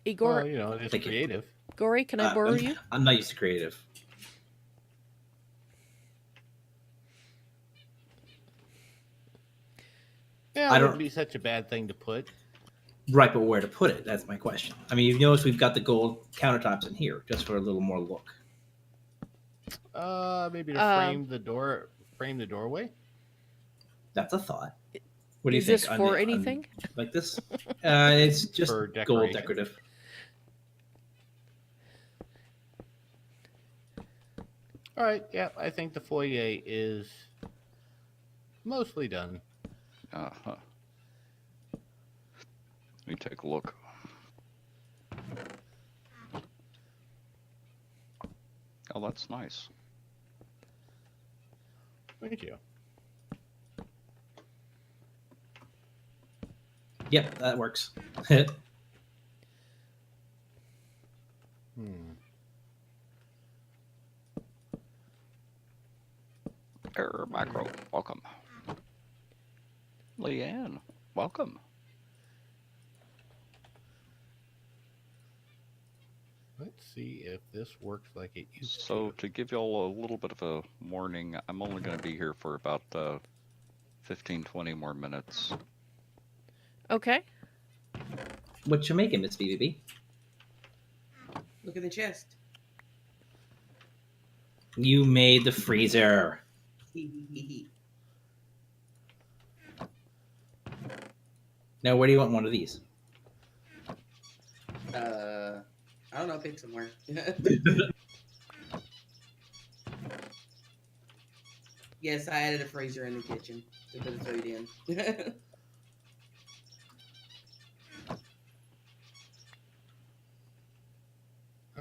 Hey, Gore, well, you know, it's creative. Gore, can I borrow you? I'm not used to creative. Yeah, I it don't- wouldn't be such a bad thing to put. Right, but where to put it? That's my question. I mean, you've noticed we've got the gold countertops in here, just for a little more look. Maybe to frame the doorway. That's a thought. What do you Is think? this for anything? Like this? It's just For gold decoration. decorative. All right, yeah, I think the foyer is mostly done. Uh-huh. Let me take a look. Oh, that's nice. Thank you. Yep, that works. Error macro, welcome. Leanne, welcome. Let's see if this works like it used So to give y'all a little bit of a warning, I'm only going to be here for about 15-20 more minutes. Okay. What you making, Miss BBB? Look at the chest. You made the freezer. Now, where do you want one of these? I don't know. Pick somewhere. Yes, I added a freezer in the kitchen to put the food in.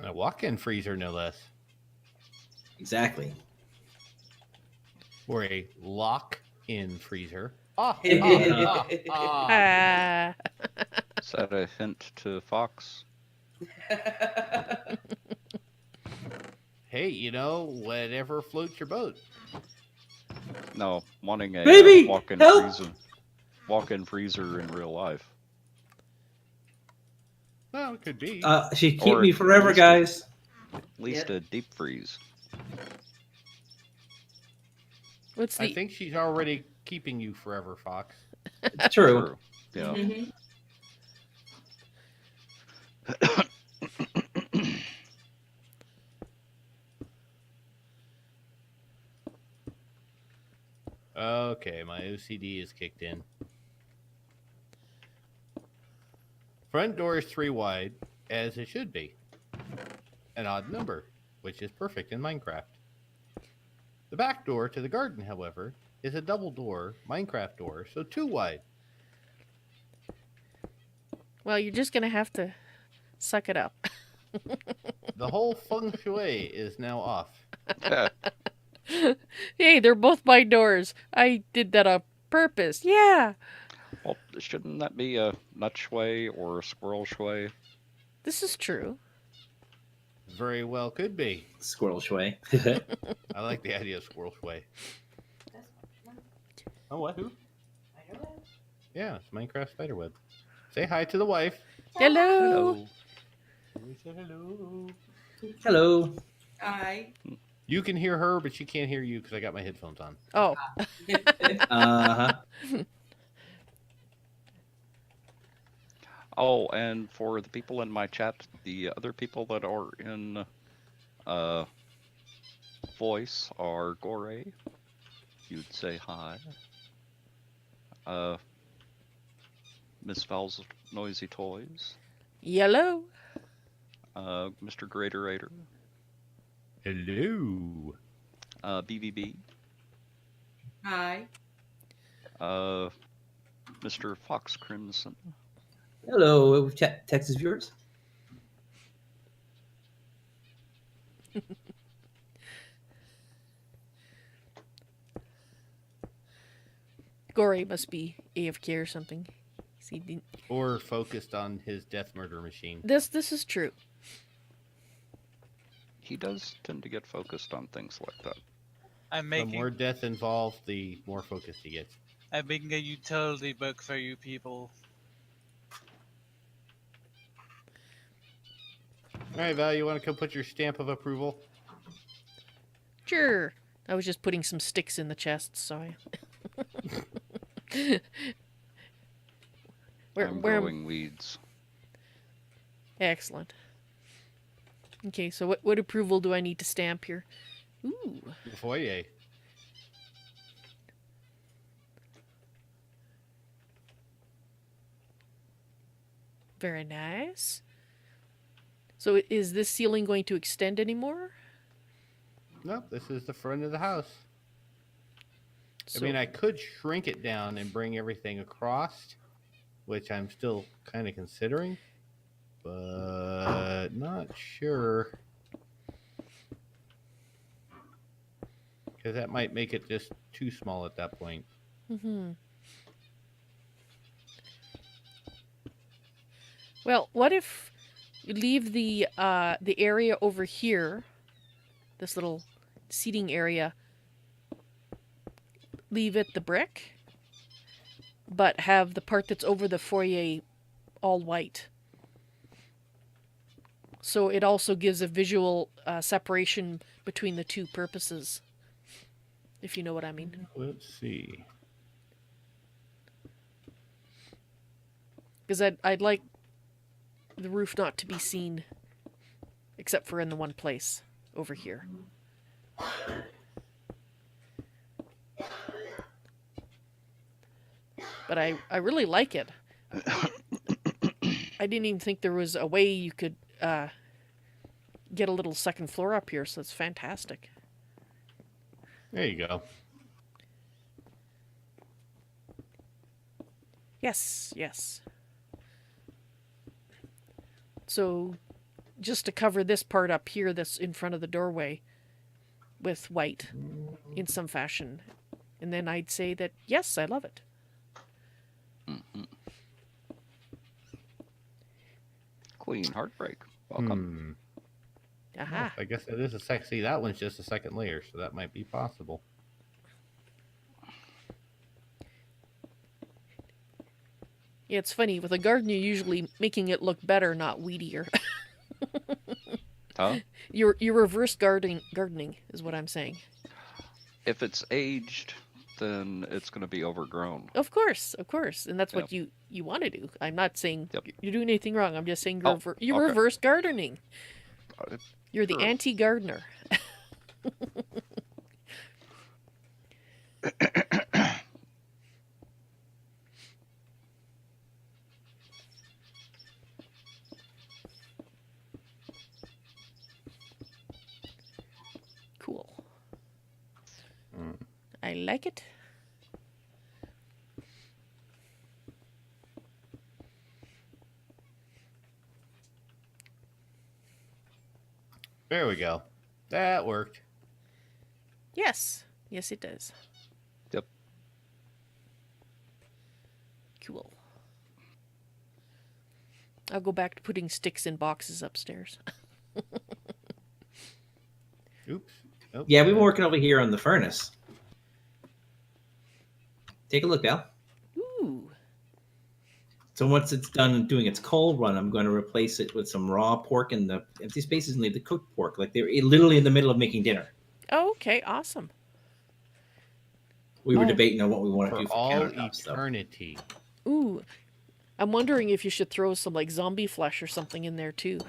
A walk-in freezer, no less. Exactly. Or a lock-in freezer. Is that a hint to Fox? Hey, you know, whatever floats your boat. No, wanting a Baby, walk-in help! freezer. Walk-in freezer in real life. Well, it could be. She'd keep Or me forever, at least guys. At least Yep. a deep freeze. What's I the... think she's already keeping you forever, Fox. True. Yeah. Mhm. Okay, my OCD is kicked in. Front door is 3 wide, as it should be. An odd number, which is perfect in Minecraft. The back door to the garden, however, is a double door Minecraft door, so 2 wide. Well, you're just gonna have to suck it up. The whole feng shui is now off. Hey, they're both my doors. I did that on purpose. Yeah. Well, shouldn't that be a nut shui or a squirrel shui? This is true. Very well could be. Squirrel shui. I like the idea of squirrel way. Oh, what? Who? Yeah, it's Minecraft Spiderweb. Say hi to the wife. Hello. We said hello. Hello. Hi. You can hear her, but she can't hear you because I got my headphones on. Oh. Uh-huh. Oh, and for the people in my chat, the other people that are in voice are Gore. You'd say hi. Miss Vals NoisyToys. Yellow. Mr. Greaterator. Hello. BVB. Hi. Mr. FoxCrimson. Hello, Texas viewers. Gory must be AFK or something. See, Or focused on his death murder machine. this is true. He does tend to get focused on things like that. I'm The making more death involved, the more focused he gets. I'm making a utility book for you people. All right, Val, you want to come put your stamp of approval? Sure. I was just putting some sticks in the chest, so I... I'm growing weeds. Excellent. Okay, so what approval do I need to stamp here? Ooh. The foyer. Very nice. So is this ceiling going to extend anymore? Nope, this is the front of the house. So, I mean, I could shrink it down and bring everything across, which I'm still kind of considering, but not sure. Because that might make it just too small at that point. Well, what if you leave the area over here, this little seating area, leave it the brick, but have the part that's over the foyer all white. So it also gives a visual separation between the two purposes, if you know what I mean. Let's see. Because I'd like the roof not to be seen, except for in the one place over here. But I really like it. I didn't even think there was a way you could get a little second floor up here, so it's fantastic. There you go. Yes, yes. So, just to cover this part up here that's in front of the doorway with white in some fashion. And then I'd say that, yes, I love it. Queen Heartbreak. Welcome. Aha. I guess it is a sexy. That one's just a second layer, so that might be possible. Yeah, it's funny. With a garden, you're usually making it look better, not weedier. Huh? You're reverse gardening is what I'm saying. If it's aged, then it's going to be overgrown. Of course, and that's what Yep. you want to do. I'm not saying Yep. you're doing anything wrong. I'm just saying Oh, you're okay. reverse gardening. You're the Sure. anti-gardener. Cool. I like it. There we go. That worked. Yes. Yes, it does. Yep. Cool. I'll go back to putting sticks in boxes upstairs. Oops. Nope. Yeah, we've been working over here on the furnace. Take a look, Val. Ooh. So once it's done doing its cold run, I'm going to replace it with some raw pork in the empty spaces and leave the cooked pork. Like they're literally in the middle of making dinner. Oh, okay, awesome. We were Oh. debating on what we want to For do for all countertops. So. eternity. Ooh. I'm wondering if you should throw some like zombie flesh or something in there too.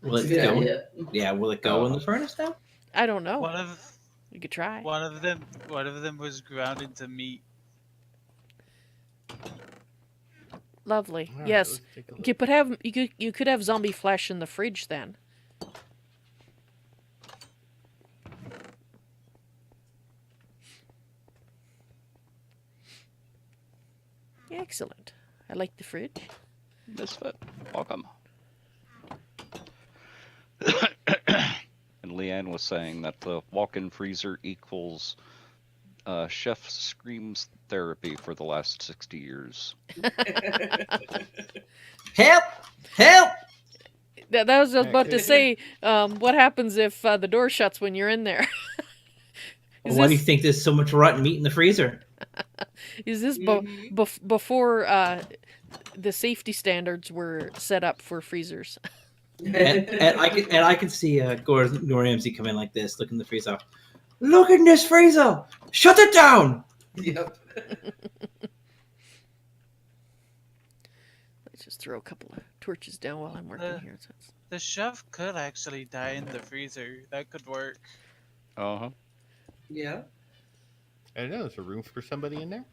Will That's it a good go? idea. Yeah, will it go in the furnace now? I don't know. One of You could try. one of them was ground into meat. Lovely. All right, Yes. let's take a look. You could have zombie flesh in the fridge then. Excellent. I like the fridge. Misfit, welcome. And Leanne was saying that the walk-in freezer equals chef screams therapy for the last 60 years. Help! Help! That was what I was Yeah, about to could- say. What happens if the door shuts when you're in there? Is Why do you this- think there's so much rotten meat in the freezer? Is this Mhm. before the safety standards were set up for freezers? and I can see Gordon Ramsay come in like this, look in the freezer. Look in this freezer! Shut it down! Yep. Let's just throw a couple of torches down while I'm working here. So it's- The chef could actually die in the freezer. That could work. Uh-huh. Yeah. I don't know. Is there room for somebody in there?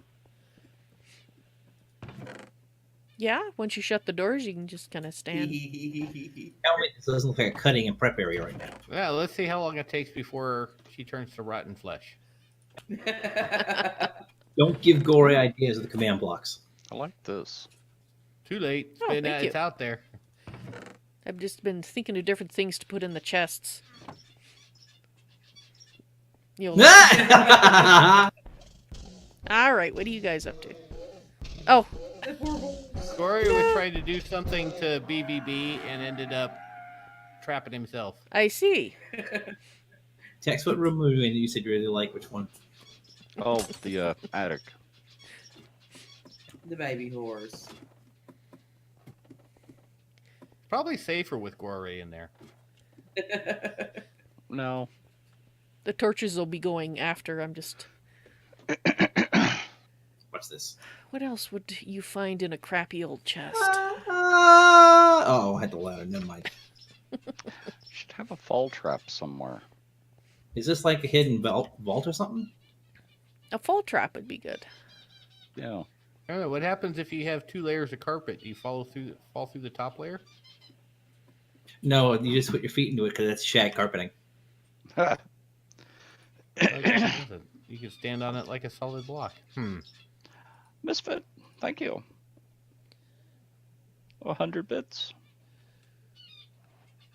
Yeah, once you shut the doors, you can just kind of stand. Tell me this doesn't look like a cutting and prep area right now. Well, let's see how long it takes before she turns to rotten flesh. Don't give Gory ideas of the command blocks. I like this. Too late. It's Oh, been, thank you. it's out there. I've just been thinking of different things to put in the chests. You know, all right, what are you guys up to? Oh, Gory was trying to do something to BBB and ended up trapping himself. I see. Tex, what room were you in? You said you really like which one? Oh, the attic. The baby horse. Probably safer with Gory in there. No. The torches will be going after. I'm just. What's this? What else would you find in a crappy old chest? Oh, I had the ladder. Never mind. Should have a fall trap somewhere. Is this like a hidden vault or something? A fall trap would be good. Yeah. I don't know. What happens if you have 2 layers of carpet? Do you fall through the top layer? No, you just put your feet into it because that's shag carpeting. I guess it doesn't. You can stand on it like a solid block. Misfit, thank you. 100 bits.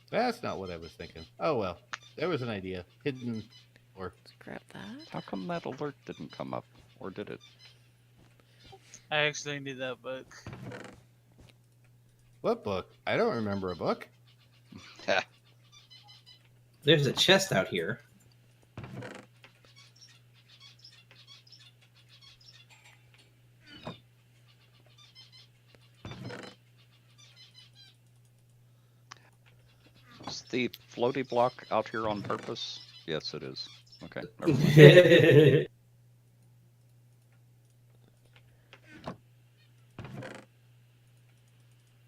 That's not what I was thinking. Oh well, there was an idea. Hidden, or Let's grab that. How come that alert didn't come up? Or did it? I actually need that book. what book? I don't remember a book. There's a chest out here. Is the floaty block out here on purpose? Yes, it is. Okay. Never mind.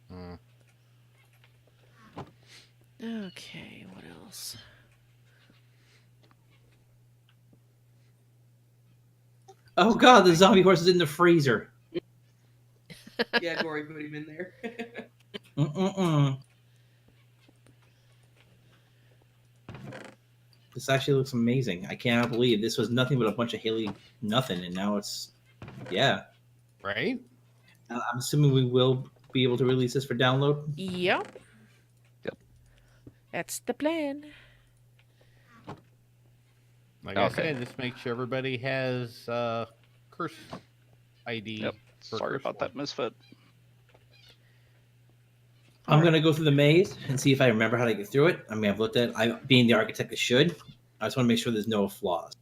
Hmm. Okay, what else? Oh god, the zombie horse is in the freezer. Yeah, Gory put him in there. Mm-mm-mm. This actually looks amazing. I cannot believe this was nothing but a bunch of Haley nothing, and now it's, yeah. Right? I'm assuming we will be able to release this for download. Yep. Yep. That's the plan. Like I Okay. said, just make sure everybody has curse ID. Yep. for Sorry curse about one. that, Misfit. I'm gonna go through the maze and see if I remember how to get through it. I mean, I've looked at it. I, being the architect, I should. I just want to make sure there's no flaws.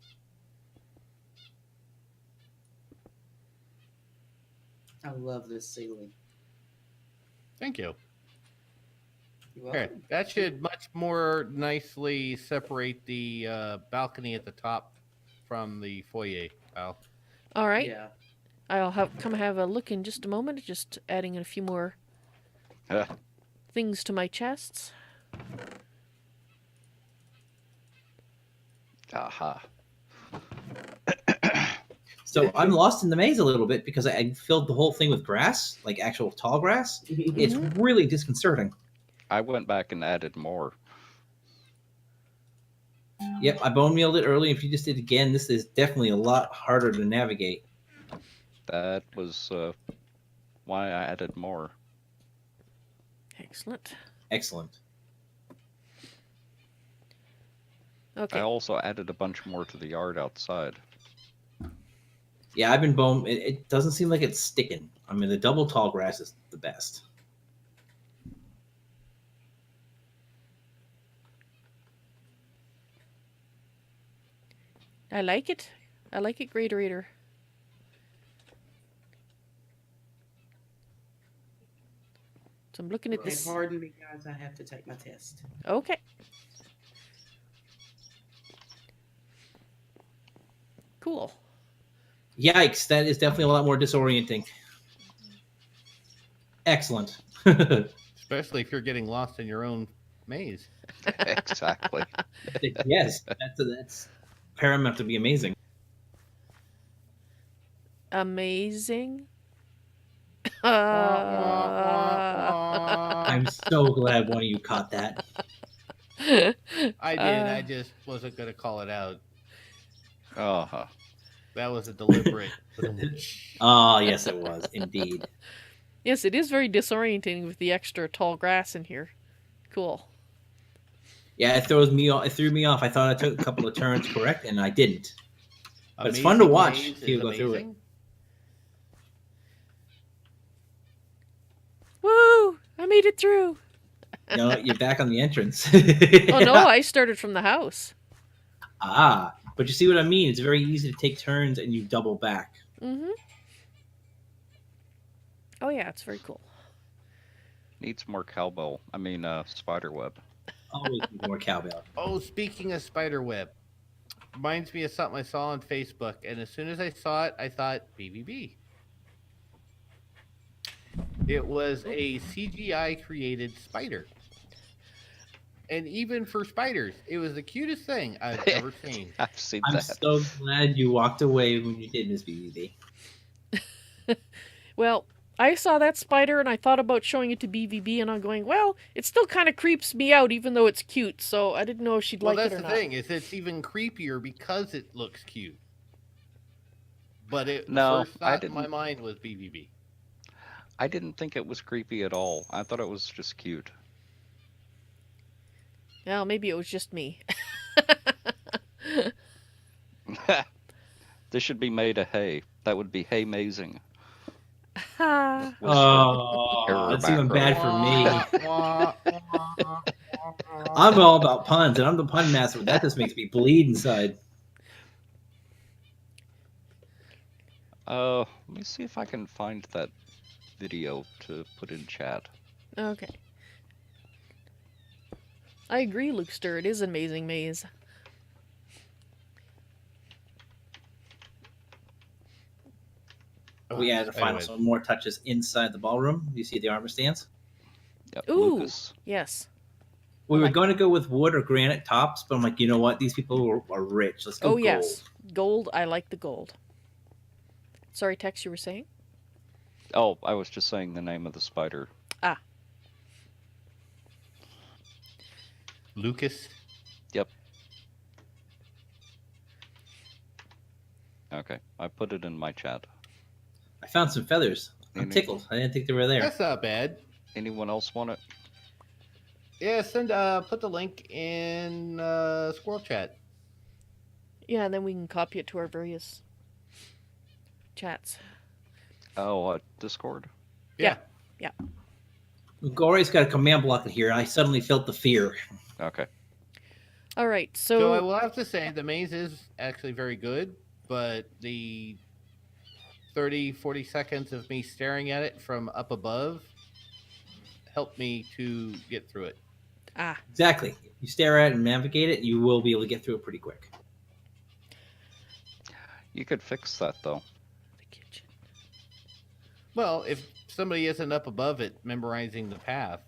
I love this ceiling. Thank you. You're Okay, welcome. that should much more nicely separate the balcony at the top from the foyer, Val. All right. Yeah. I'll have a look in just a moment. Just adding in a few more things to my chests. Aha. So I'm lost in the maze a little bit because I filled the whole thing with grass, like actual tall grass. It's really disconcerting. I went back and added more. Yep, I bone mealed it early. If you just did it again, this is definitely a lot harder to navigate. That was why I added more. Excellent. Excellent. Okay. I also added a bunch more to the yard outside. Yeah, I've been bone. It doesn't seem like it's sticking. I mean, the double tall grass is the best. I like it. I like it, Greaterator. So I'm looking at And this. pardon me, guys. I have to take my test. Okay. Cool. Yikes, that is definitely a lot more disorienting. Excellent. Especially if you're getting lost in your own maze. Exactly. Yes, that's paramount to be amazing. Amazing. I'm so glad one of you caught that. I did. I just wasn't going to call it out. Uh-huh. That was a deliberate. Oh, yes, it was indeed. Yes, it is very disorientating with the extra tall grass in here. Cool. Yeah, it threw me off. I thought I took a couple of turns correct, and I didn't. But it's fun to watch Maze you is go through it. amazing. Woo! I made it through. No, you're back on the entrance. Oh no, I started from the house. Ah, but you see what I mean? It's very easy to take turns and you double back. Mm-hmm. Oh yeah, it's very cool. Needs more cowbell. I mean, spider web. Always more cowbell. Oh, speaking of spiderweb, reminds me of something I saw on Facebook, and as soon as I saw it, I thought BBB. It was a CGI created spider. And even for spiders, it was the cutest thing I've ever seen. I've seen I'm that. so glad you walked away when you did, Miss BBB. Well, I saw that spider and I thought about showing it to BVB, and I'm going, well, it still kind of creeps me out even though it's cute, so I didn't know if she'd like it or That's not. the thing, is it's even creepier because it looks cute. But the first thought in my mind was BBB. I didn't think it was creepy at all. I thought it was just cute. Well, maybe it was just me. This should be made of hay. That would be hay-mazing. Oh, it's even bad for me. I'm all about puns, and I'm the pun master, but that just makes me bleed inside. Let me see if I can find that video to put in chat. Okay. I agree, Lukester. It is an amazing maze. We added some more touches inside the ballroom. You see the armor stands? Yep, Ooh, Lucas. Yes. We were going to go with wood or granite tops, but I'm like, you know what? These people are rich. Let's go gold. Yes. Gold. I like the gold. Sorry, Tex, you were saying? Oh, I was just saying the name of the spider. Ah. Lucas? Yep. Okay, I put it in my chat. I found some feathers. I'm tickled. I didn't think they were there. That's not bad. Anyone else want it? Yeah, put the link in Squirrel Chat. Yeah, and then we can copy it to our various chats. Oh, Discord? Yeah. Gore's got a command block in here, and I suddenly felt the fear. Okay. All right, So I so will have to say the maze is actually very good, but the 30, 40 seconds of me staring at it from up above helped me to get through it. Exactly. If you stare at it and navigate it, you will be able to get through it pretty quick. You could fix that, though. the kitchen. Well, if somebody isn't up above it memorizing the path,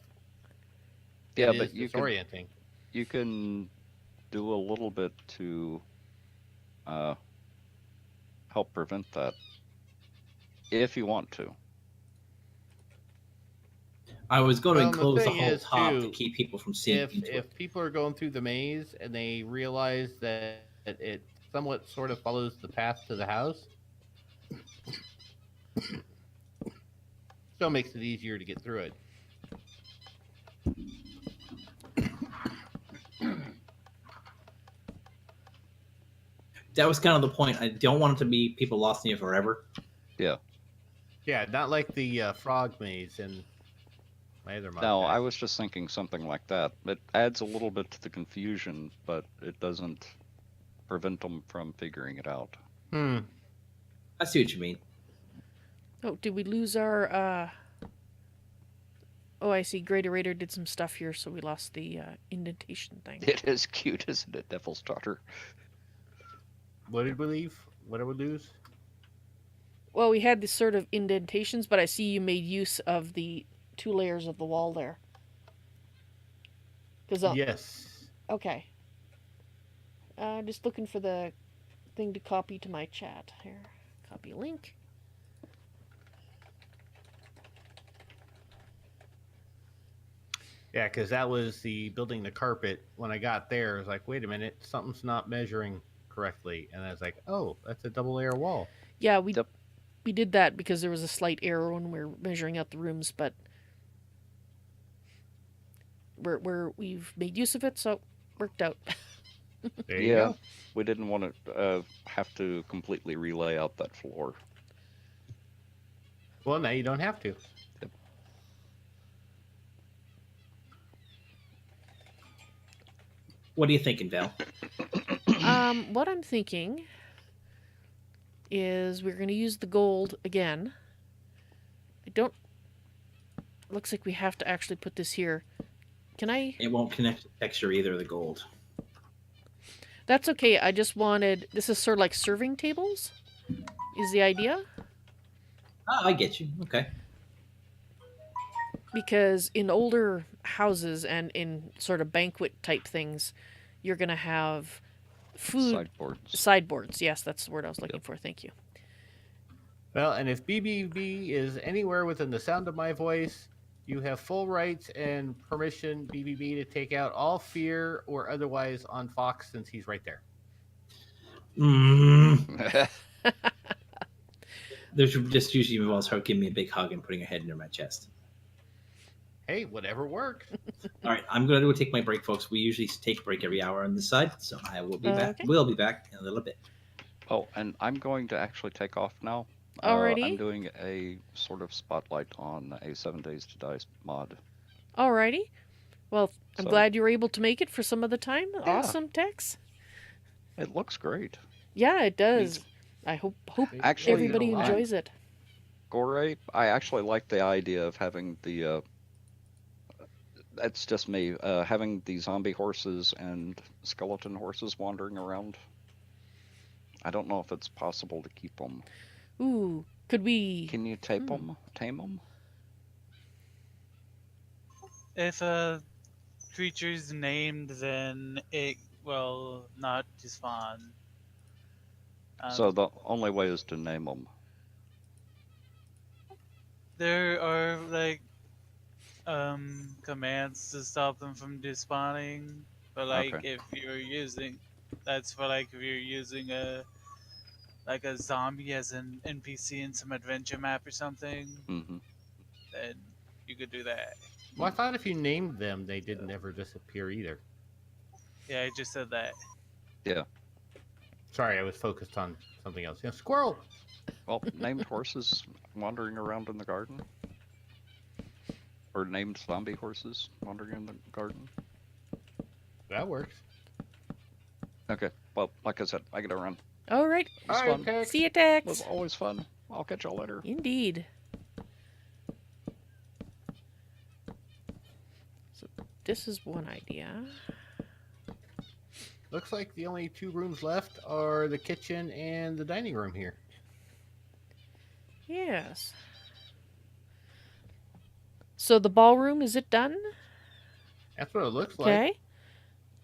Yeah, it but is you can disorienting. do a little bit to help prevent that, if you want to. I was going to Well, the enclose the thing whole is, top to too, keep people from seeing into If it. people are going through the maze and they realize that it somewhat sort of follows the path to the house, still makes it easier to get through it. That was kind of the point. I don't want it to be people lost in it forever. Yeah. Yeah, not like the frog maze in my other mod No, pack. I was just thinking something like that. It adds a little bit to the confusion, but it doesn't prevent them from figuring it out. I see what you mean. Oh, did we lose our Oh, I see. Greater Raider did some stuff here, so we lost the indentation thing. It is cute, isn't it, Devil's Daughter? What did we leave? What did we lose? Well, we had this sort of indentations, but I see you made use of the 2 layers of the wall there. Yes. Okay. Just looking for the thing to copy to my chat. Here. Copy link. Yeah, because that was the building the carpet. When I got there, I was like, wait a minute, something's not measuring correctly. And I was like, oh, that's a double layer wall. Yeah, we Yep. we did that because there was a slight error when we were measuring out the rooms, but we've made use of it, so it worked out. There you go. We didn't want to have to completely relay out that floor. Well, now you don't have to. What are you thinking, Val? What I'm thinking is we're going to use the gold again. Looks like we have to actually put this here. Can I? It won't connect to texture either, the gold. That's okay. I just wanted... This is sort of like serving tables, is the idea. Oh, I get you. Okay. Because in older houses and in sort of banquet type things, you're going to have food... Sideboards. Sideboards. Yes, that's the word I was looking for. Thank you. Well, and if BBB is anywhere within the sound of my voice, you have full rights and permission, BBB, to take out all fear or otherwise on Fox since he's right there. There's just usually involves her giving me a big hug and putting her head into my chest. Hey, whatever works. All right, I'm going to go take my break, folks. We usually take a break every hour on this side, so I will be back. Okay. We'll be back in a little bit. Oh, and I'm going to actually take off now. Alrighty. I'm doing a sort of spotlight on a 7 Days to Die mod. Alrighty. Well, I'm So- glad you were able to make it for some of the time. Yeah. Awesome, Tex. It looks great. Yeah, it does. I hope Actually, everybody I- enjoys it. Gore, I actually like the idea of having the... that's just me. Having the zombie horses and skeleton horses wandering around. I don't know if it's possible to keep them. Ooh, could we... Can you tape them? Tame them? If a creature's named, then it will not despawn. So the only way is to name them. There are like commands to stop them from despawning, but like Okay. if you're using, that's for like if you're using a zombie as an NPC in some adventure map or something, Mm-hmm. then you could do that. Well, I thought if you named them, they didn't ever disappear either. Yeah, I just said that. Yeah. Sorry, I was focused on something else. Yeah, squirrel. Well, named horses wandering around in the garden, or named zombie horses wandering in the garden. That works. Okay. Well, like I said, I gotta run. All right. It was All fun. right, Tex. See you, It Tex. was always fun. I'll catch y'all later. Indeed. So this is one idea. Looks like the only 2 rooms left are the kitchen and the dining room here. Yes. So the ballroom, is it done? That's what it looks like. Okay.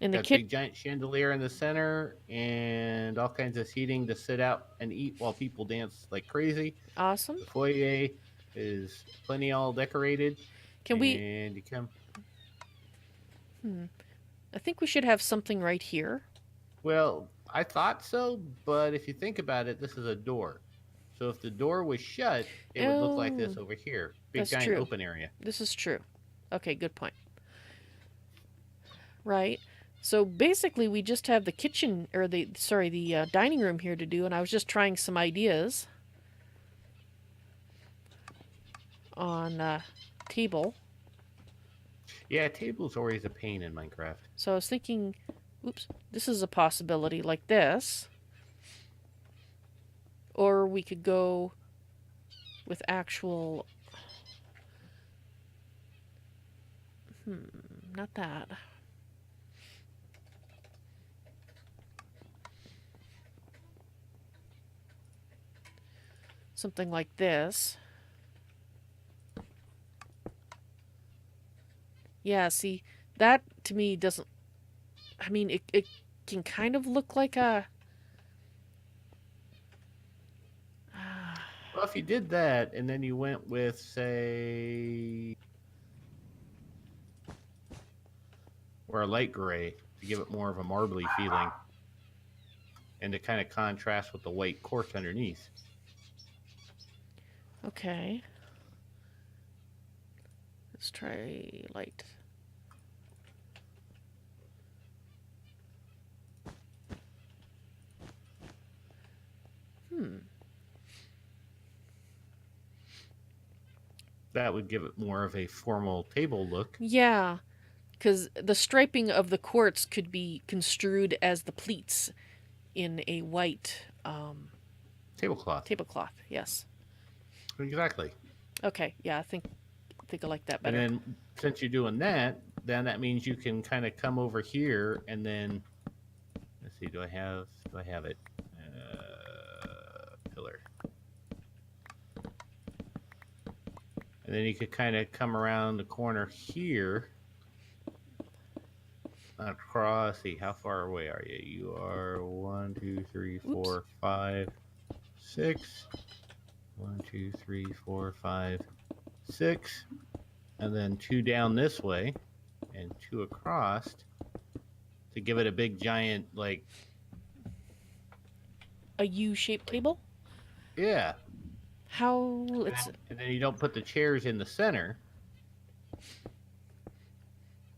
In the Got a kitchen. big giant chandelier in the center and all kinds of seating to sit out and eat while people dance like crazy. Awesome. The foyer is plenty all decorated. Can we? And you come. I think we should have something right here. Well, I thought so, but if you think about it, this is a door. So if the door was shut, it would look like this Oh, over here. Big that's giant true. open area. This is true. Okay, good point. Right. So basically, we just have the kitchen, or the dining room here to do, and I was just trying some ideas on table. Yeah, table's always a pain in Minecraft. So I was thinking, oops, this is a possibility like this. Or we could go with actual... not that. Something like this. Yeah, see, that to me doesn't... I mean, it can kind of look like a... Well, if you did that and then you went with, say, or a light gray to give it more of a marbly feeling and to kind of contrast with the white quartz underneath. Okay. Let's try light. That would give it more of a formal table look. Yeah, because the striping of the quartz could be construed as the pleats in a white Tablecloth. tablecloth. Yes. Exactly. Okay. Yeah, I think I like that better. And then since you're doing that, then that means you can kind of come over here and then, let's see, do I have it? Pillar. And then you could kind of come around the corner here. Across, see, how far away are you? You are 1, 2, 3, 4, 5, 6. 1, 2, 3, 4, 5, 6. And then 2 down this way and 2 across to give it a big giant, like, A U-shaped table? yeah. How... Let's... And then you don't put the chairs in the center.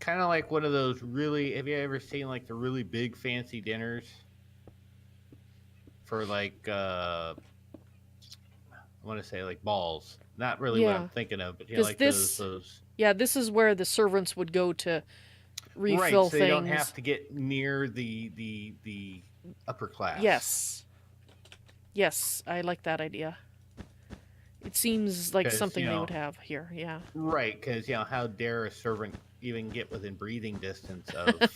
Kind of like one of those really, have you ever seen like the really big fancy dinners for like, I want to say like balls. Not really what Yeah. I'm thinking of, but you know, 'Cause like this- those. Yeah, this is where the servants would go to refill Right, so things. you don't have to get near the upper class. Yes. Yes, I like that idea. It seems like 'Cause, something you they know- would have here, yeah. Right, because, you know, how dare a servant even get within breathing distance of...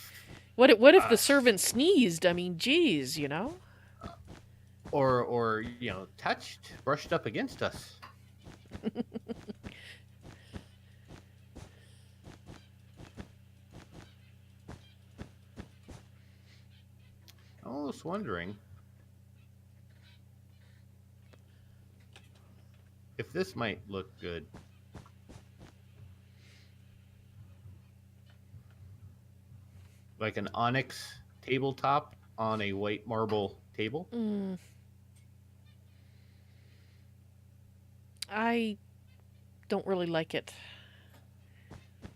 What if the us. servant sneezed? I mean, geez, you know? or, you know, brushed up against us. I'm almost wondering if this might look good. Like an onyx tabletop on a white marble table. I don't really like it.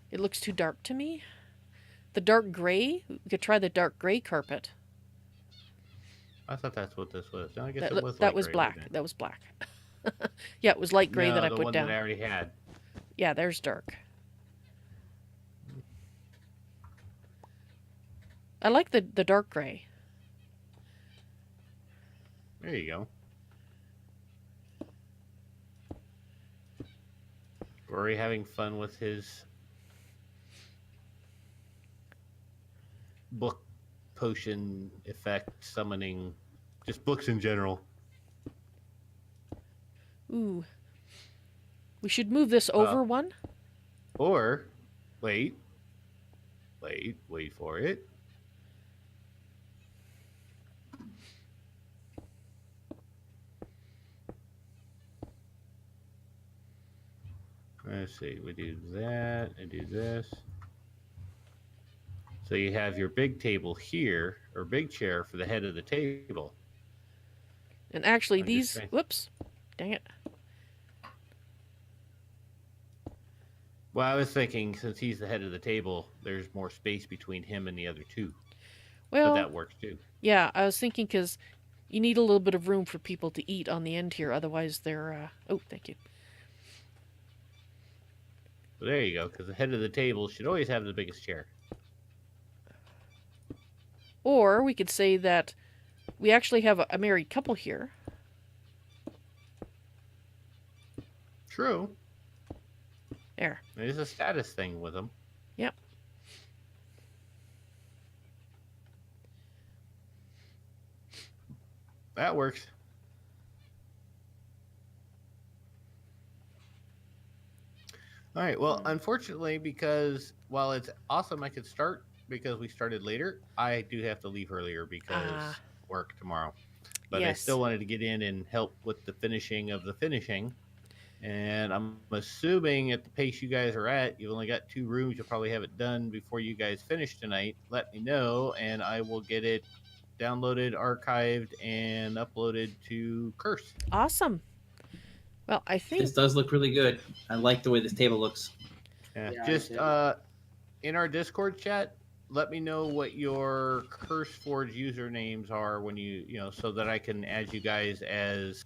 It looks too dark to me. The dark gray? We could try the dark gray carpet. I thought that's what this was. No, I guess it was That light was gray, black. wasn't it? That was black. Yeah, it was light gray No, that I the put one down. that I already had. Yeah, there's dark. I like the dark gray. There you go. Rory having fun with his book potion effect summoning, just books in general. Ooh. We should move this over one. Or, wait for it. Let's see, we do that, I do this. So you have your big table here, or big chair for the head of the table. And actually, I'm just these. saying. Whoops. Dang it. Well, I was thinking since he's the head of the table, there's more space between him and the other two. Well, But that works too. yeah, I was thinking because you need a little bit of room for people to eat on the end here. Otherwise, they're. Oh, thank you. Well, there you go, because the head of the table should always have the biggest chair. Or we could say that we actually have a married couple here. True. There. There's a status thing with them. Yep. That works. All right. Well, unfortunately, because while it's awesome I could start because we started later, I do have to leave earlier because work tomorrow. But I Yes. still wanted to get in and help with the finishing of the finishing. And I'm assuming at the pace you guys are at, you've only got 2 rooms. You'll probably have it done before you guys finish tonight. Let me know, and I will get it downloaded, archived, and uploaded to Curse. Awesome. Well, I think This does look really good. I like the way this table looks. Yeah, Yeah, I just did. in our Discord chat, let me know what your CurseForge usernames are when you so that I can add you guys as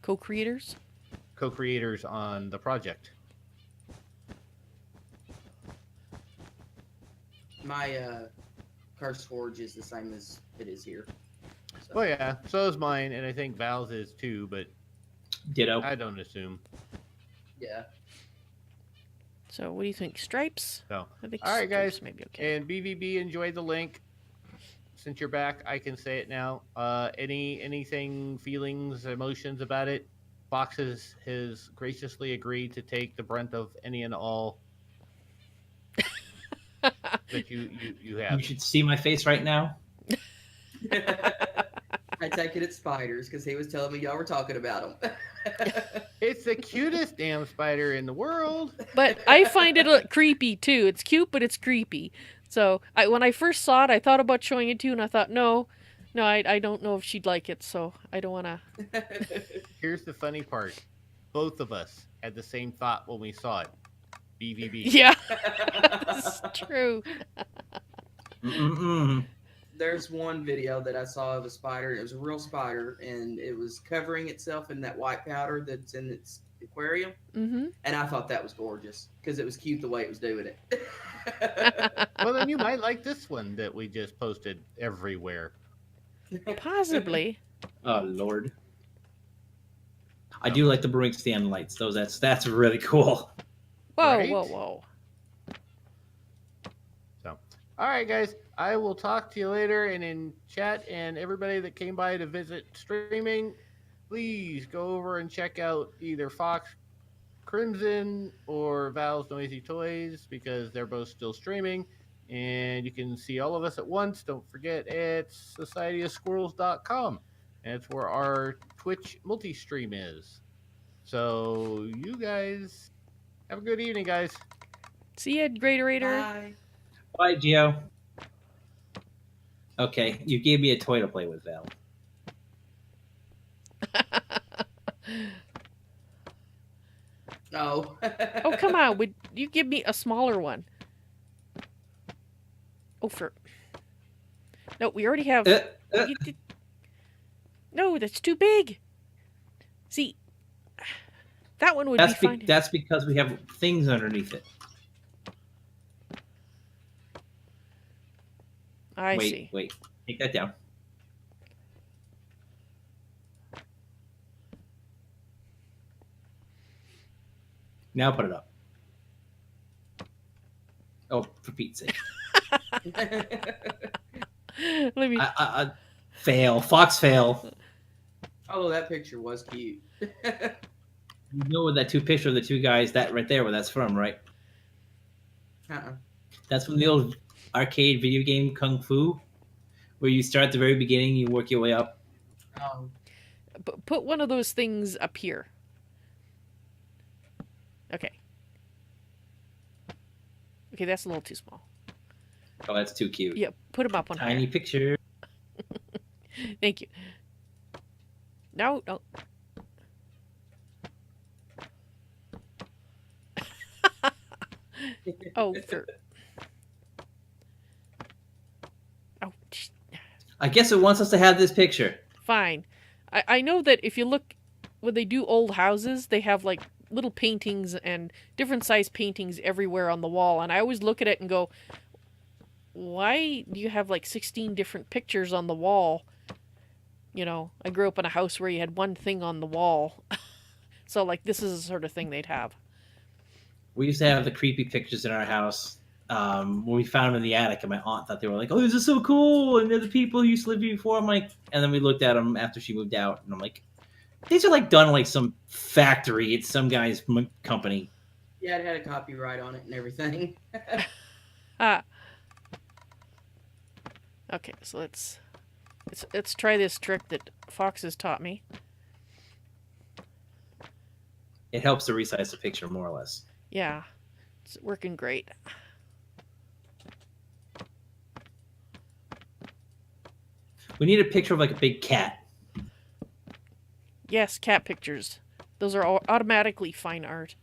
co-creators. co-creators on the project. My Curse Forge is the same as it is here. So, Well, yeah, so is mine, and I think Val's is too, but Ditto. I don't assume. yeah. So, what do you think? Stripes? So, I think all right, stripes guys, may be okay. and BVB, enjoy the link. Since you're back, I can say it now. Anything, feelings, emotions about it? Fox has graciously agreed to take the brunt of any and all that you have. You should see my face right now. I take it at spiders because he was telling me y'all were talking about them. It's the cutest damn spider in the world. But I find it creepy too. It's cute, but it's creepy. So when I first saw it, I thought about showing it to you, and I thought, no, I don't know if she'd like it, so I don't want to. Here's the funny part. Both of us had the same thought when we saw it. BVB. Yeah, that's true. Mm-mm-mm. There's one video that I saw of a spider. It was a real spider, and it was covering itself in that white powder that's in its aquarium. Mm-hmm. And I thought that was gorgeous because it was cute the way it was doing it. Well, then you might like this one that we just posted everywhere. Possibly. Oh Lord. I do like the brewing stand lights. That's really cool. Whoa, Right? whoa. So, all right, guys, I will talk to you later. And in chat, and everybody that came by to visit streaming, please go over and check out either FoxCrimson or Val's NoisyToys because they're both still streaming. And you can see all of us at once. Don't forget, it's societyofsquirrels.com. And it's where our Twitch multi-stream is. So, you guys have a good evening, guys. See ya, Greaterator. Bye. Bye, Geo. Okay, you gave me a toy to play with, Val. Oh. Oh, come on. Would you give me a smaller one? Oh, for... No, we already have. Uh, You did... No, that's too big. See, that one would be fine. That's because we have things underneath it. I see. Wait. Take that down. Now put it up. Oh, for Pete's sake. Let me. Fail. Fox fail. Oh, that picture was cute. You know that two picture of the two guys, that right there, where that's from, right? Uh-uh. That's from the old arcade video game Kung Fu, where you start at the very beginning, you work your way up. Oh, Put one of those things up here. Okay. Okay, that's a little too small. Oh, that's too cute. Yeah, put him up on Tiny higher. picture. Thank you. No. Oh, sure. Oh, I guess it wants us to have this picture. fine. I know that if you look, when they do old houses, they have like little paintings and different size paintings everywhere on the wall. And I always look at it and go, why do you have like 16 different pictures on the wall? You know, I grew up in a house where you had one thing on the wall. So, like, this is the sort of thing they'd have. We used to have the creepy pictures in our house. When we found them in the attic, and my aunt thought they were like, "Oh, this is so cool!" And they're the people who used to live here before. I'm like, and then we looked at them after she moved out, and I'm like, these are like done in like some factory at some guy's company. yeah, it had a copyright on it and everything. Okay, so let's try this trick that Fox has taught me. It helps to resize the picture more or less. Yeah, it's working great. We need a picture of like a big cat. Yes, cat pictures. Those are all automatically fine art.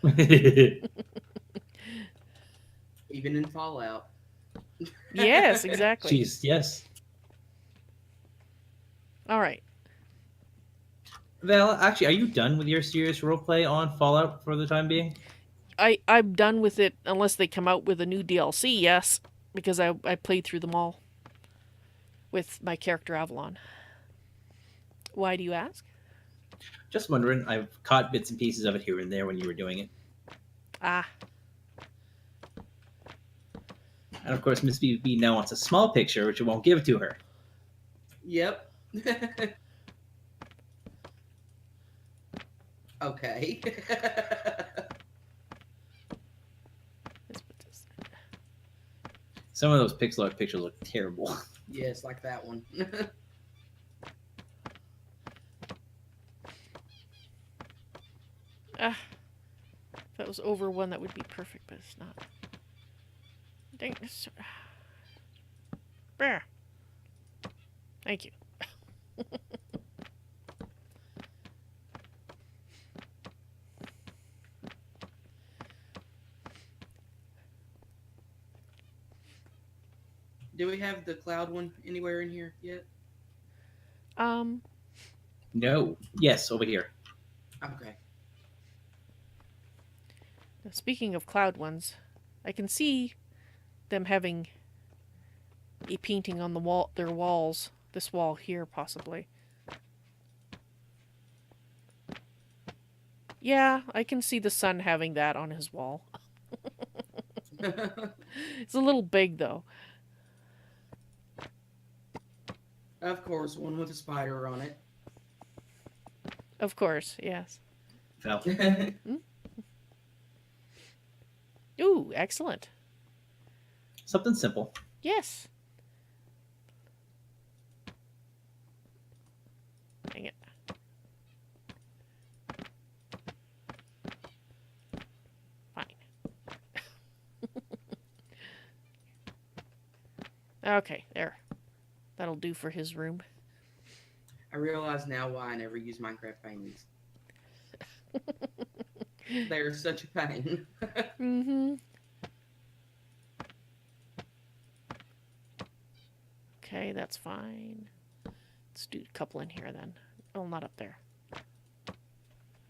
Even in Fallout. Yes, exactly. Jeez, yes. All right. Val, actually, are you done with your serious roleplay on Fallout for the time being? I'm done with it unless they come out with a new DLC, yes. Because I played through them all with my character Avalon. Why do you ask? Just wondering. I've caught bits and pieces of it here and there when you were doing it. Ah. And of course, Miss BB now wants a small picture, which you won't give to her. Yep. Okay. Let's put this. Some of those pixel art pictures look terrible. Yes, like that one. Ah. If that was over one, that would be perfect, but it's not. Dang this. There. Thank you. Do we have the cloud one anywhere in here yet? No. Yes, over here. Okay. Now, speaking of cloud ones, I can see them having a painting on the wall, their walls. This wall here, possibly. Yeah, I can see the sun having that on his wall. It's a little big, though. Of course, one with a spider on it. Of course, yes. Val. Ooh, excellent. Something simple. Yes. Dang it. Fine. Okay, there. That'll do for his room. I realize now why I never use Minecraft paintings. They're such a pain. Mm-hmm. That's fine. Let's do a couple in here then. Oh, not up there.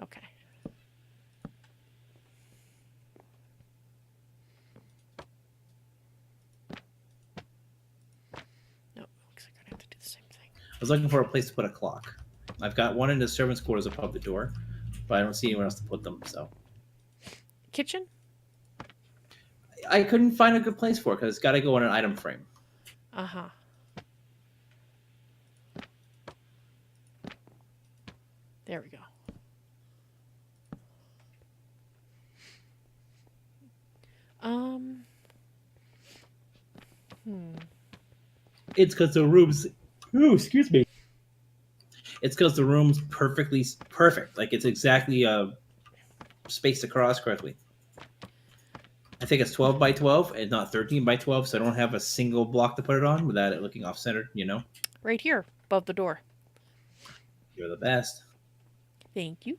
Okay. No, looks like I have to do the same thing. I was looking for a place to put a clock. I've got one in the servants' quarters above the door, but I don't see anywhere else to put them. So Kitchen? I couldn't find a good place for it because it's got to go in an item frame. Uh-huh. There we go. It's because the room's. Ooh, excuse me. It's because the room's perfect. Like it's exactly spaced across correctly. I think it's 12 by 12 and not 13 by 12, so I don't have a single block to put it on without it looking off-centered, you know? Right here, above the door. You're the best. Thank you.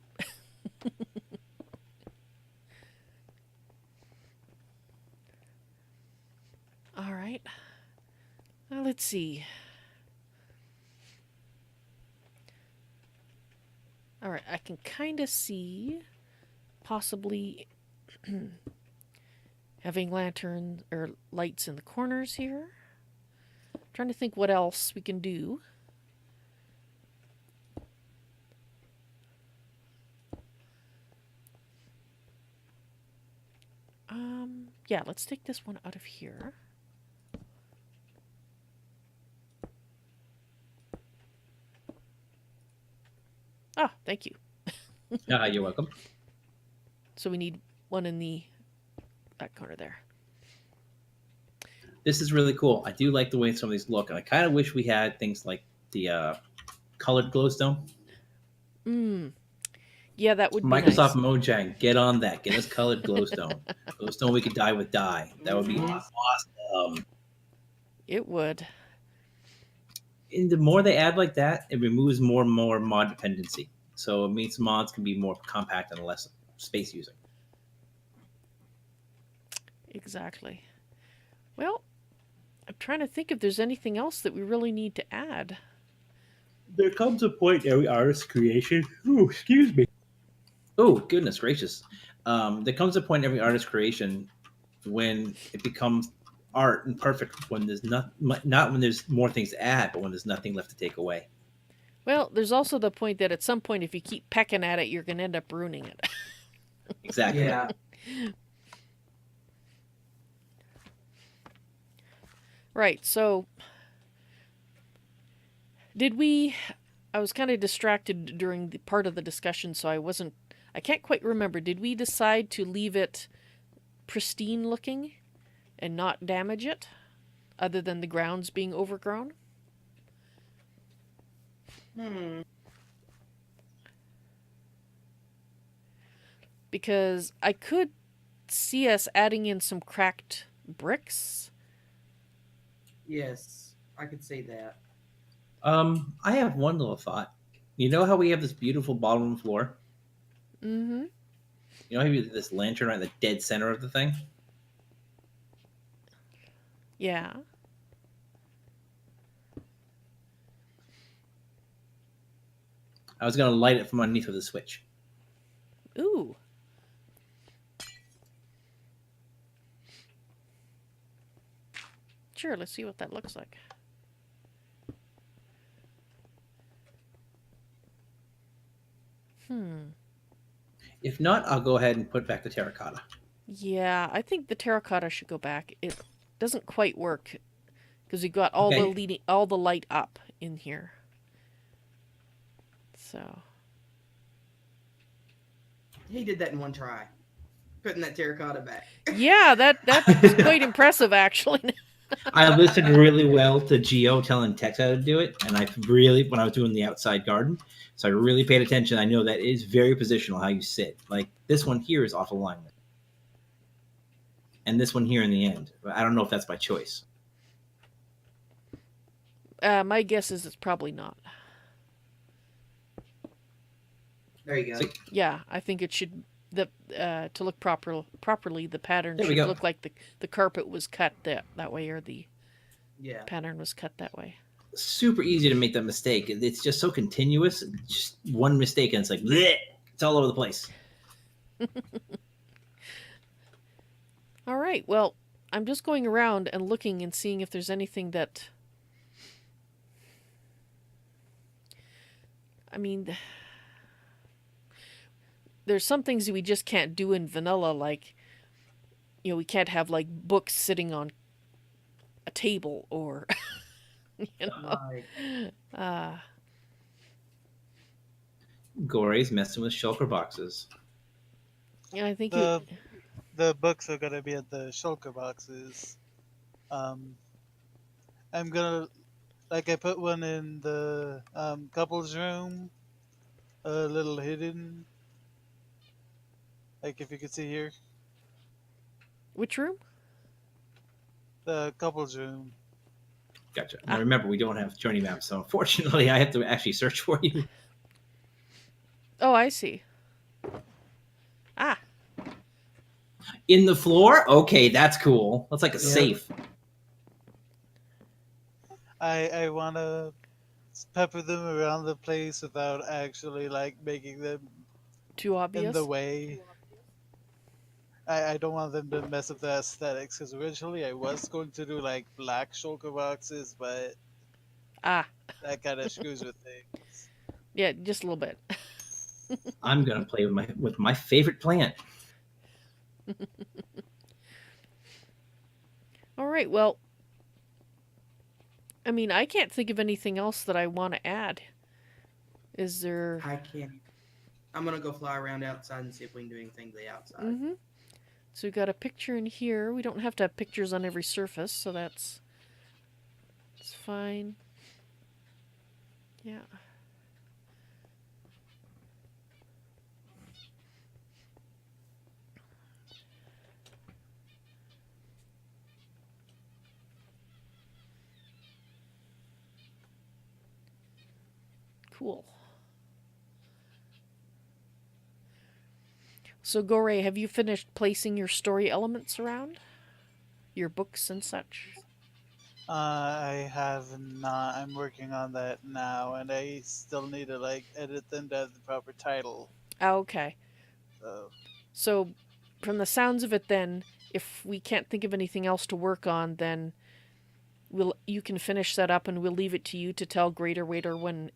All right. Now let's see. All right, I can kind of see possibly having lanterns or lights in the corners here. Trying to think what else we can do. Yeah, let's take this one out of here. Ah, thank you. You're welcome. So we need one in the back corner there. This is really cool. I do like the way some of these look, and I kind of wish we had things like the colored glowstone. Yeah, that would be Microsoft nice. Mojang, get on that. Get us colored glowstone. Glowstone we could dye with dye. That would be awesome. It would. And the more they add like that, it removes more and more mod dependency. So it means mods can be more compact and less space using. Exactly. Well, I'm trying to think if there's anything else that we really need to add. There comes a point in every artist's creation. Ooh, excuse me. Oh, goodness gracious. There comes a point in every artist's creation when it becomes art and perfect when there's not when there's more things to add, but when there's nothing left to take away. Well, there's also the point that at some point, if you keep pecking at it, you're going to end up ruining it. Exactly. Yeah. Right, so I was kind of distracted during the part of the discussion, so I can't quite remember. Did we decide to leave it pristine looking and not damage it, other than the grounds being overgrown? Because I could see us adding in some cracked bricks. Yes, I could see that. I have one little thought. You know how we have this beautiful bottom floor? Mm-hmm. You know how you have this lantern right in the dead center of the thing? Yeah. I was going to light it from underneath with a switch. Ooh. Sure, let's see what that looks like. If not, I'll go ahead and put back the terracotta. Yeah, I think the terracotta should go back. It doesn't quite work because we got all the light up in here. So He did that in one try, putting that terracotta back. yeah, that was quite impressive actually. I listened really well to Geo telling Tex how to do it, and when I was doing the outside garden, so I really paid attention. I know that it is very positional how you sit. Like this one here is off alignment, and this one here in the end. I don't know if that's by choice. My guess is it's probably not. There you go. So, Yeah, I think it should to look properly. The pattern There we should go. look like the carpet was cut that way, or the Yeah. pattern was cut that way. super easy to make that mistake. It's just so continuous. Just one mistake and it's like, bleh, it's all over the place. All right, well, I'm just going around and looking and seeing if there's anything that... I mean, there's some things we just can't do in vanilla, like, we can't have, like, books sitting on a table or, Right. Gore's messing with shulker boxes. Yeah, I think The books are gonna be at the shulker boxes. I'm gonna, like, I put one in the couples room, a little hidden. Like, if you could see here, Which room? the couples room. Gotcha. Now remember, we don't have journey maps, so unfortunately, I have to actually search for you. Oh, I see. Ah, In the floor? Okay, that's cool. That's like a Yeah. safe. I wanna pepper them around the place without actually, like, making them too obvious. in the way. I don't want them to mess up the aesthetics, because originally I was going to do, like, black shulker boxes, but Ah, that kind of screws with things. yeah, just a little bit. I'm gonna play with my favorite plant. All right, well, I mean, I can't think of anything else that I want to add. Is there... I can't. I'm gonna go fly around outside and see if we can do anything to the outside. Mm-hmm. So we've got a picture in here. We don't have to have pictures on every surface, so that's fine. Yeah. Cool. So, Gore, have you finished placing your story elements around? Your books and such? I have not. I'm working on that now, and I still need to, like, edit them to have the proper title. Oh, okay. So, So, from the sounds of it then, if we can't think of anything else to work on, then you can finish that up and we'll leave it to you to tell Greater Waiter when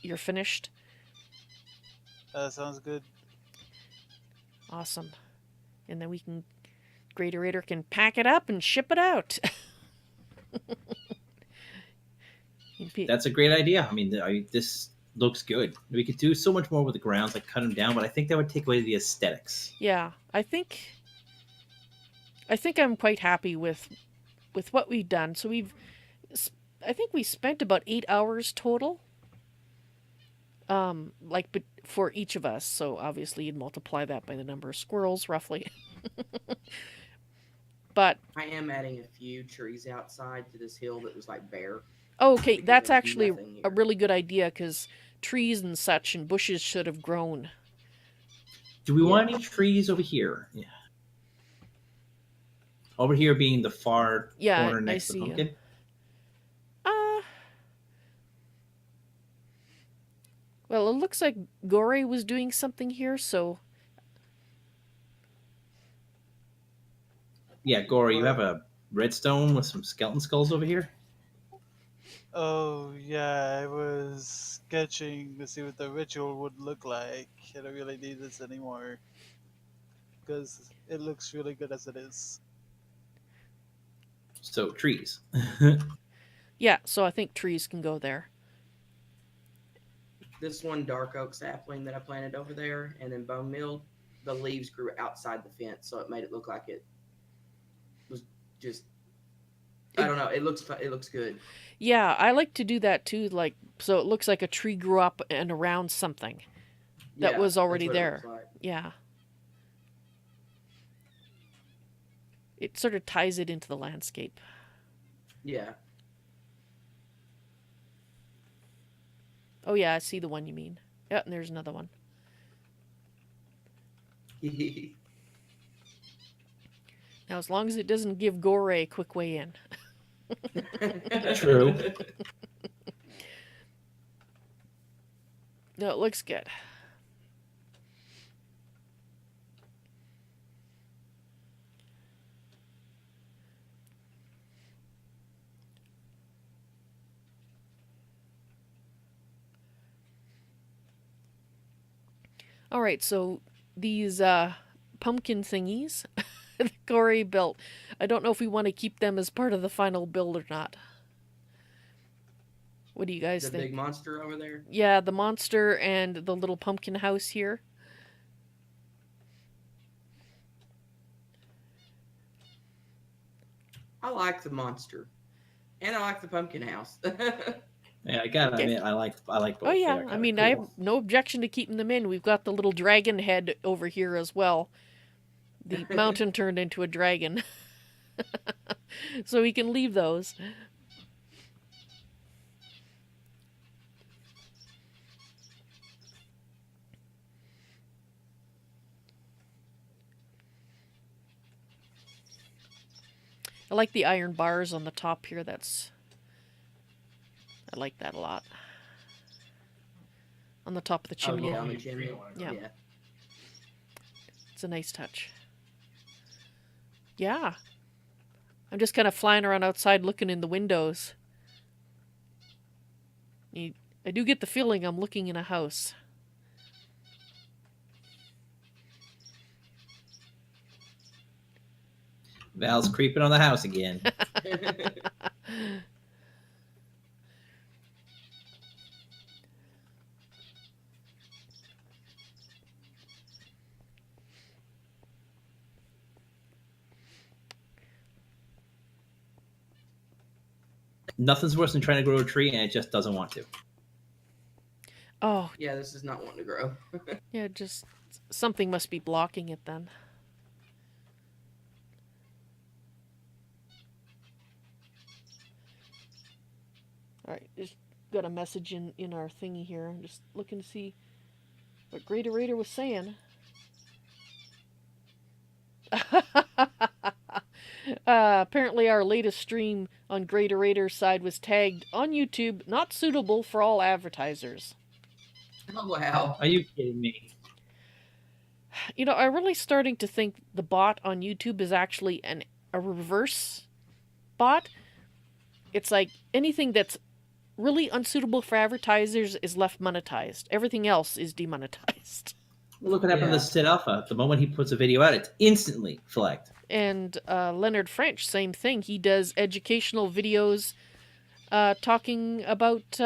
you're finished. sounds good. Awesome. And then Greater Waiter can pack it up and ship it out. That's a great idea. I mean, this looks good. We could do so much more with the grounds, like cut them down, but I think that would take away the aesthetics. Yeah, I think I'm quite happy with what we've done. So I think we spent about 8 hours total. Like for each of us. So obviously you'd multiply that by the number of squirrels, roughly. But I am adding a few trees outside to this hill that was like bare. okay, Because that's there's actually nothing a here. really good idea because trees and such and bushes should have grown. Do we want any trees over here? Yeah. Over here being the far corner I next to the see. pumpkin. Well, it looks like Gore was doing something here, so Yeah, Gore, you have a redstone with some skeleton skulls over here? Oh, yeah, I was sketching to see what the ritual would look like. I don't really need this anymore, because it looks really good as it is. So, trees. yeah, so I think trees can go there. This one dark oak sapling that I planted over there, and then bone meal, the leaves grew outside the fence, so it made it look like it was just. I don't know. It looks good. Yeah, I like to do that too, like so it looks like a tree grew up and around something that Yeah, was already that's what it there. looks like. Yeah. It sort of ties it into the landscape. Yeah. Oh yeah, I see the one you mean. Yeah, and there's another one. Now, as long as it doesn't give Gore a quick way in. True. No, it looks good. All right, so these pumpkin thingies that Corey built, I don't know if we want to keep them as part of the final build or not. What do you guys The think? big monster over there. Yeah, the monster and the little pumpkin house here. I like the monster, and I like the pumpkin house. Yeah, I gotta admit, I like both. Oh yeah, They're I kinda mean, cool. I have no objection to keeping them in. We've got the little dragon head over here as well. The mountain turned into a dragon. So we can leave those. I like the iron bars on the top here. I like that a lot. On the top of the chimney. on the chimney. Yeah. It's a nice touch. Yeah. I'm just kind of flying around outside looking in the windows. I do get the feeling I'm looking in a house. Val's creeping on the house again. Nothing's worse than trying to grow a tree and it just doesn't want to. Oh, Yeah, this is not wanting to grow. yeah, just something must be blocking it then. Alright, just got a message in our thingy here. I'm just looking to see what Greater Raider was saying. Apparently our latest stream on Greater Raider's side was tagged on YouTube, not suitable for all advertisers. Oh wow! Are you kidding me? You know, I'm really starting to think the bot on YouTube is actually a reverse bot. It's like anything that's really unsuitable for advertisers is left monetized. Everything else is demonetized. Look what happened to Sid Alpha. The moment he puts a video out, it's instantly flagged. And Leonard French, same thing. He does educational videos talking about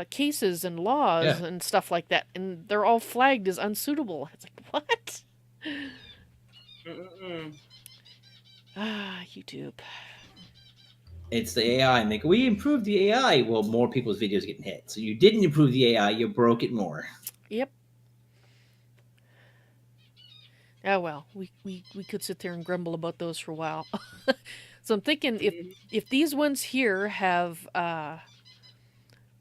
cases and laws and stuff like that. And they're all flagged as unsuitable. It's like, what? YouTube. It's the AI. Like, we improved the AI. Well, more people's videos getting hit. So you didn't improve the AI, you broke it more. Yep. Oh well, we could sit there and grumble about those for a while. So I'm thinking if these ones here have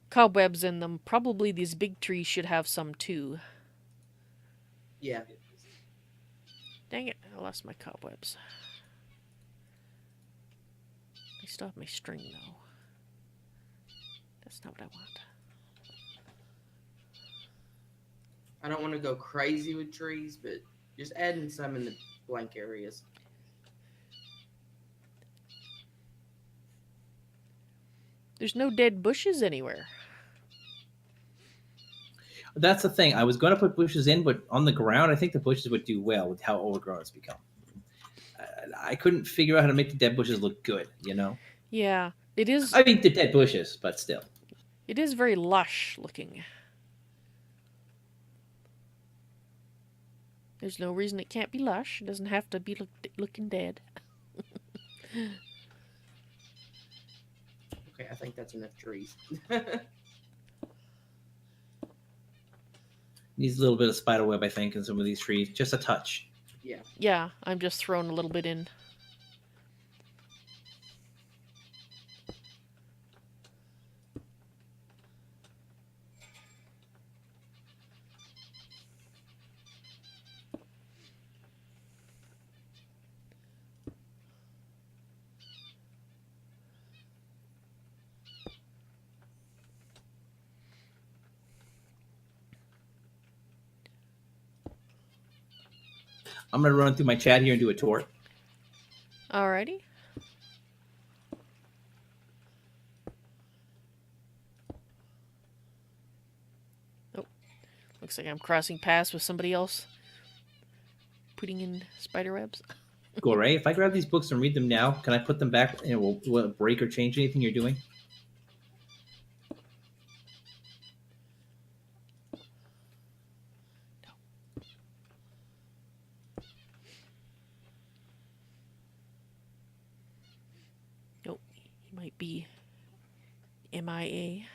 cobwebs in them, probably these big trees should have some too. Yeah. Dang it, I lost my cobwebs. I still have my string though. That's not what I want. I don't want to go crazy with trees, but just adding some in the blank areas. There's no dead bushes anywhere. That's the thing. I was going to put bushes in, but on the ground, I think the bushes would do well with how overgrown it's become. I couldn't figure out how to make the dead bushes look good, you know? Yeah, it is. I mean, the dead bushes, but still. It is very lush looking. There's no reason it can't be lush. It doesn't have to be looking dead. Okay, I think that's enough trees. Needs a little bit of spider web, I think, in some of these trees. Just a touch. Yeah. Yeah, I'm just throwing a little bit in. I'm gonna run through my chat here and do a tour. Alrighty. Oh, looks like I'm crossing paths with somebody else putting in spider webs. Gore, if I grab these books and read them now, can I put them back and will it break or change anything you're doing? Nope, he might be MIA.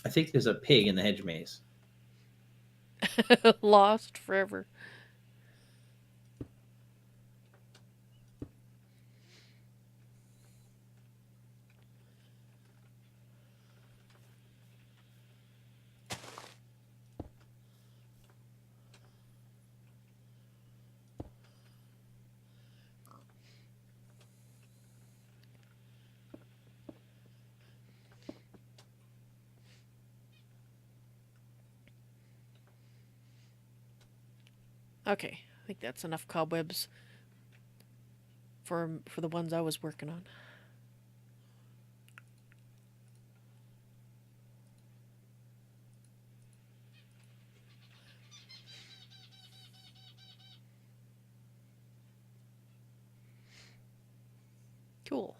I think there's a pig in the hedge maze. Lost forever. Okay, I think that's enough cobwebs for the ones I was working on. Cool.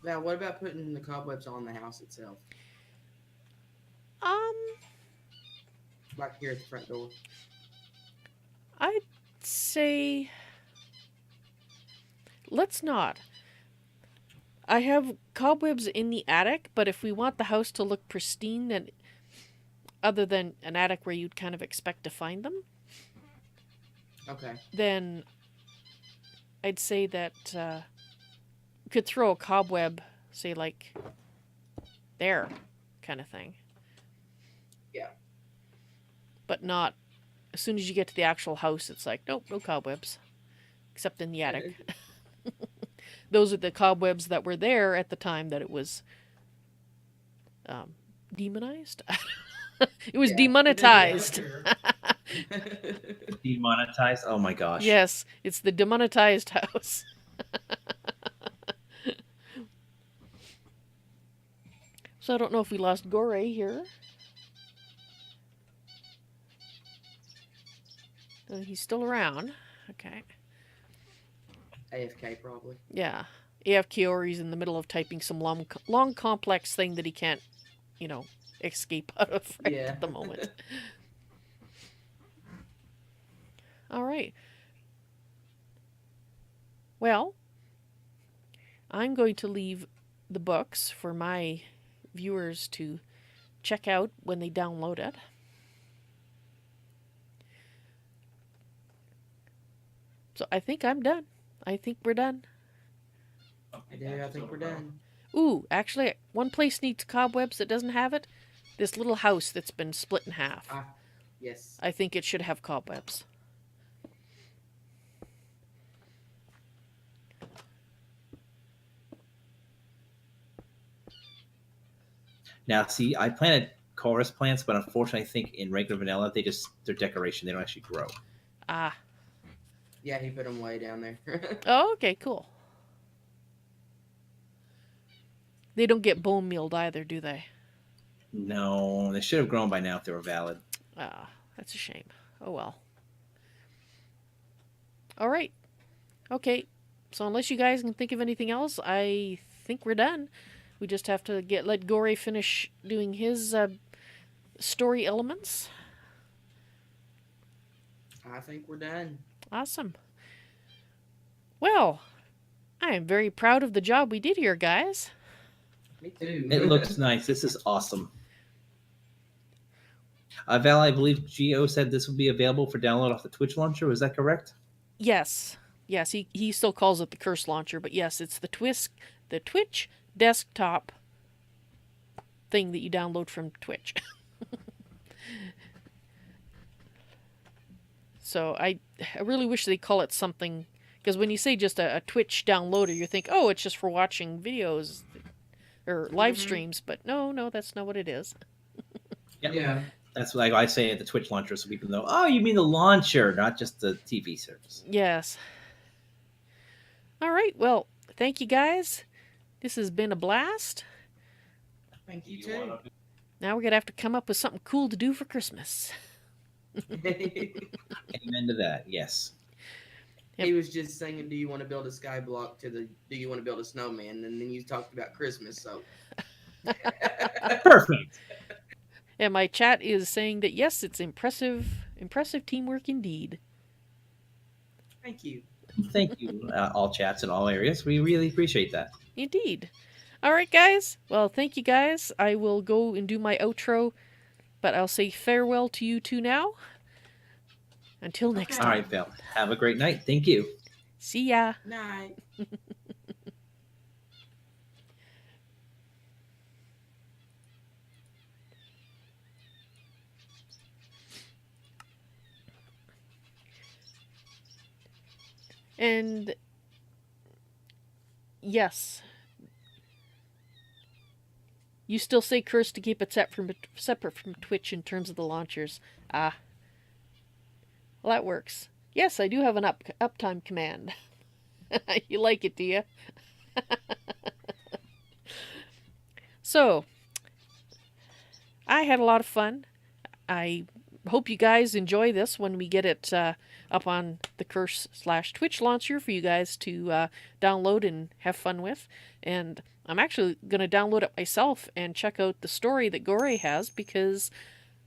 Now, what about putting the cobwebs on the house itself? Like here at the front door. I'd say let's not. I have cobwebs in the attic, but if we want the house to look pristine, and other than an attic where you'd kind of expect to find them, Okay. then I'd say that you could throw a cobweb, say like there, kind of thing. Yeah. But not as soon as you get to the actual house, it's like, nope, no cobwebs, except in the attic. Those are the cobwebs that were there at the time that it was demonized. It was demonetized. Demonetized? Oh my gosh. Yes, it's the demonetized house. So I don't know if we lost Gore here. He's still around. Okay. AFK probably. Yeah. AFK, or he's in the middle of typing some long complex thing that he can't, escape out of right at the moment. All right. Well, I'm going to leave the books for my viewers to check out when they download it. So I think I'm done. I think we're done. I think we're done. Ooh, actually, one place needs cobwebs that doesn't have it. This little house that's been split in half. Yes. I think it should have cobwebs. Now, see, I planted chorus plants, but unfortunately, I think in regular vanilla, they're decoration. They don't actually grow. Ah. Yeah, he put them way down there. Oh, okay, cool. They don't get bone mealed either, do they? No, they should have grown by now if they were valid. Ah, that's a shame. Oh well. All right. Okay. So unless you guys can think of anything else, I think we're done. We just have to let Gore finish doing his story elements. I think we're done. Awesome. Well, I am very proud of the job we did here, guys. Me too. It looks nice. This is awesome. Val, I believe Geo said this will be available for download off the Twitch launcher. Was that correct? Yes. Yes, he still calls it the Curse Launcher, but yes, it's the Twitch desktop thing that you download from Twitch. So I really wish they call it something, because when you say just a Twitch downloader, you think, oh, it's just for watching videos or live streams, but no, that's not what it is. Yep. Yeah. That's what I say at the Twitch launcher, so people know. Oh, you mean the launcher, not just the TV service. Yes. All right. Well, thank you guys. This has been a blast. Thank you too. Now we're gonna have to come up with something cool to do for Christmas. Amen to that. Yes. He was just singing, "Do you want to build a sky block?" to the "Do you want to build a snowman?" And then you talked about Christmas, so Perfect. And my chat is saying that yes, it's impressive teamwork indeed. thank you. Thank you, all chats in all areas. We really appreciate that. Indeed. All right, guys. Well, thank you guys. I will go and do my outro, but I'll say farewell to you two now. Until next Okay. time. All right, Val. Have a great night. Thank you. See ya. Night. And yes, you still say curse to keep it separate from Twitch in terms of the launchers. Ah. Well, that works. Yes, I do have an uptime command. You like it, do you? So, I had a lot of fun. I hope you guys enjoy this when we get it up on the Curse/Twitch launcher for you guys to download and have fun with. And I'm actually going to download it myself and check out the story that Gore has because,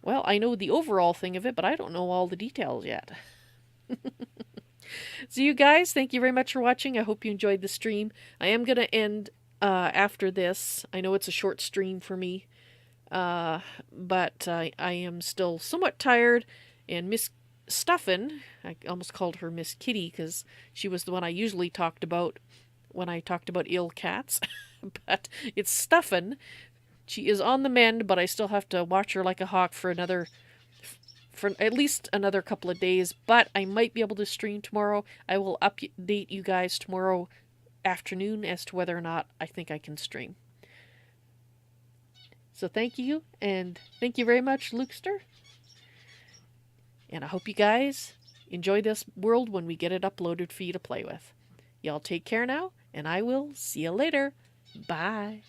well, I know the overall thing of it, but I don't know all the details yet. So you guys, thank you very much for watching. I hope you enjoyed the stream. I am going to end after this. I know it's a short stream for me, but I am still somewhat tired. And Miss Stuffin, I almost called her Miss Kitty because she was the one I usually talked about when I talked about ill cats. But it's Stuffin. She is on the mend, but I still have to watch her like a hawk for at least another couple of days, but I might be able to stream tomorrow. I will update you guys tomorrow afternoon as to whether or not I think I can stream. So thank you, and thank you very much, Lukester. And I hope you guys enjoy this world when we get it uploaded for you to play with. Y'all take care now, and I will see you later. Bye.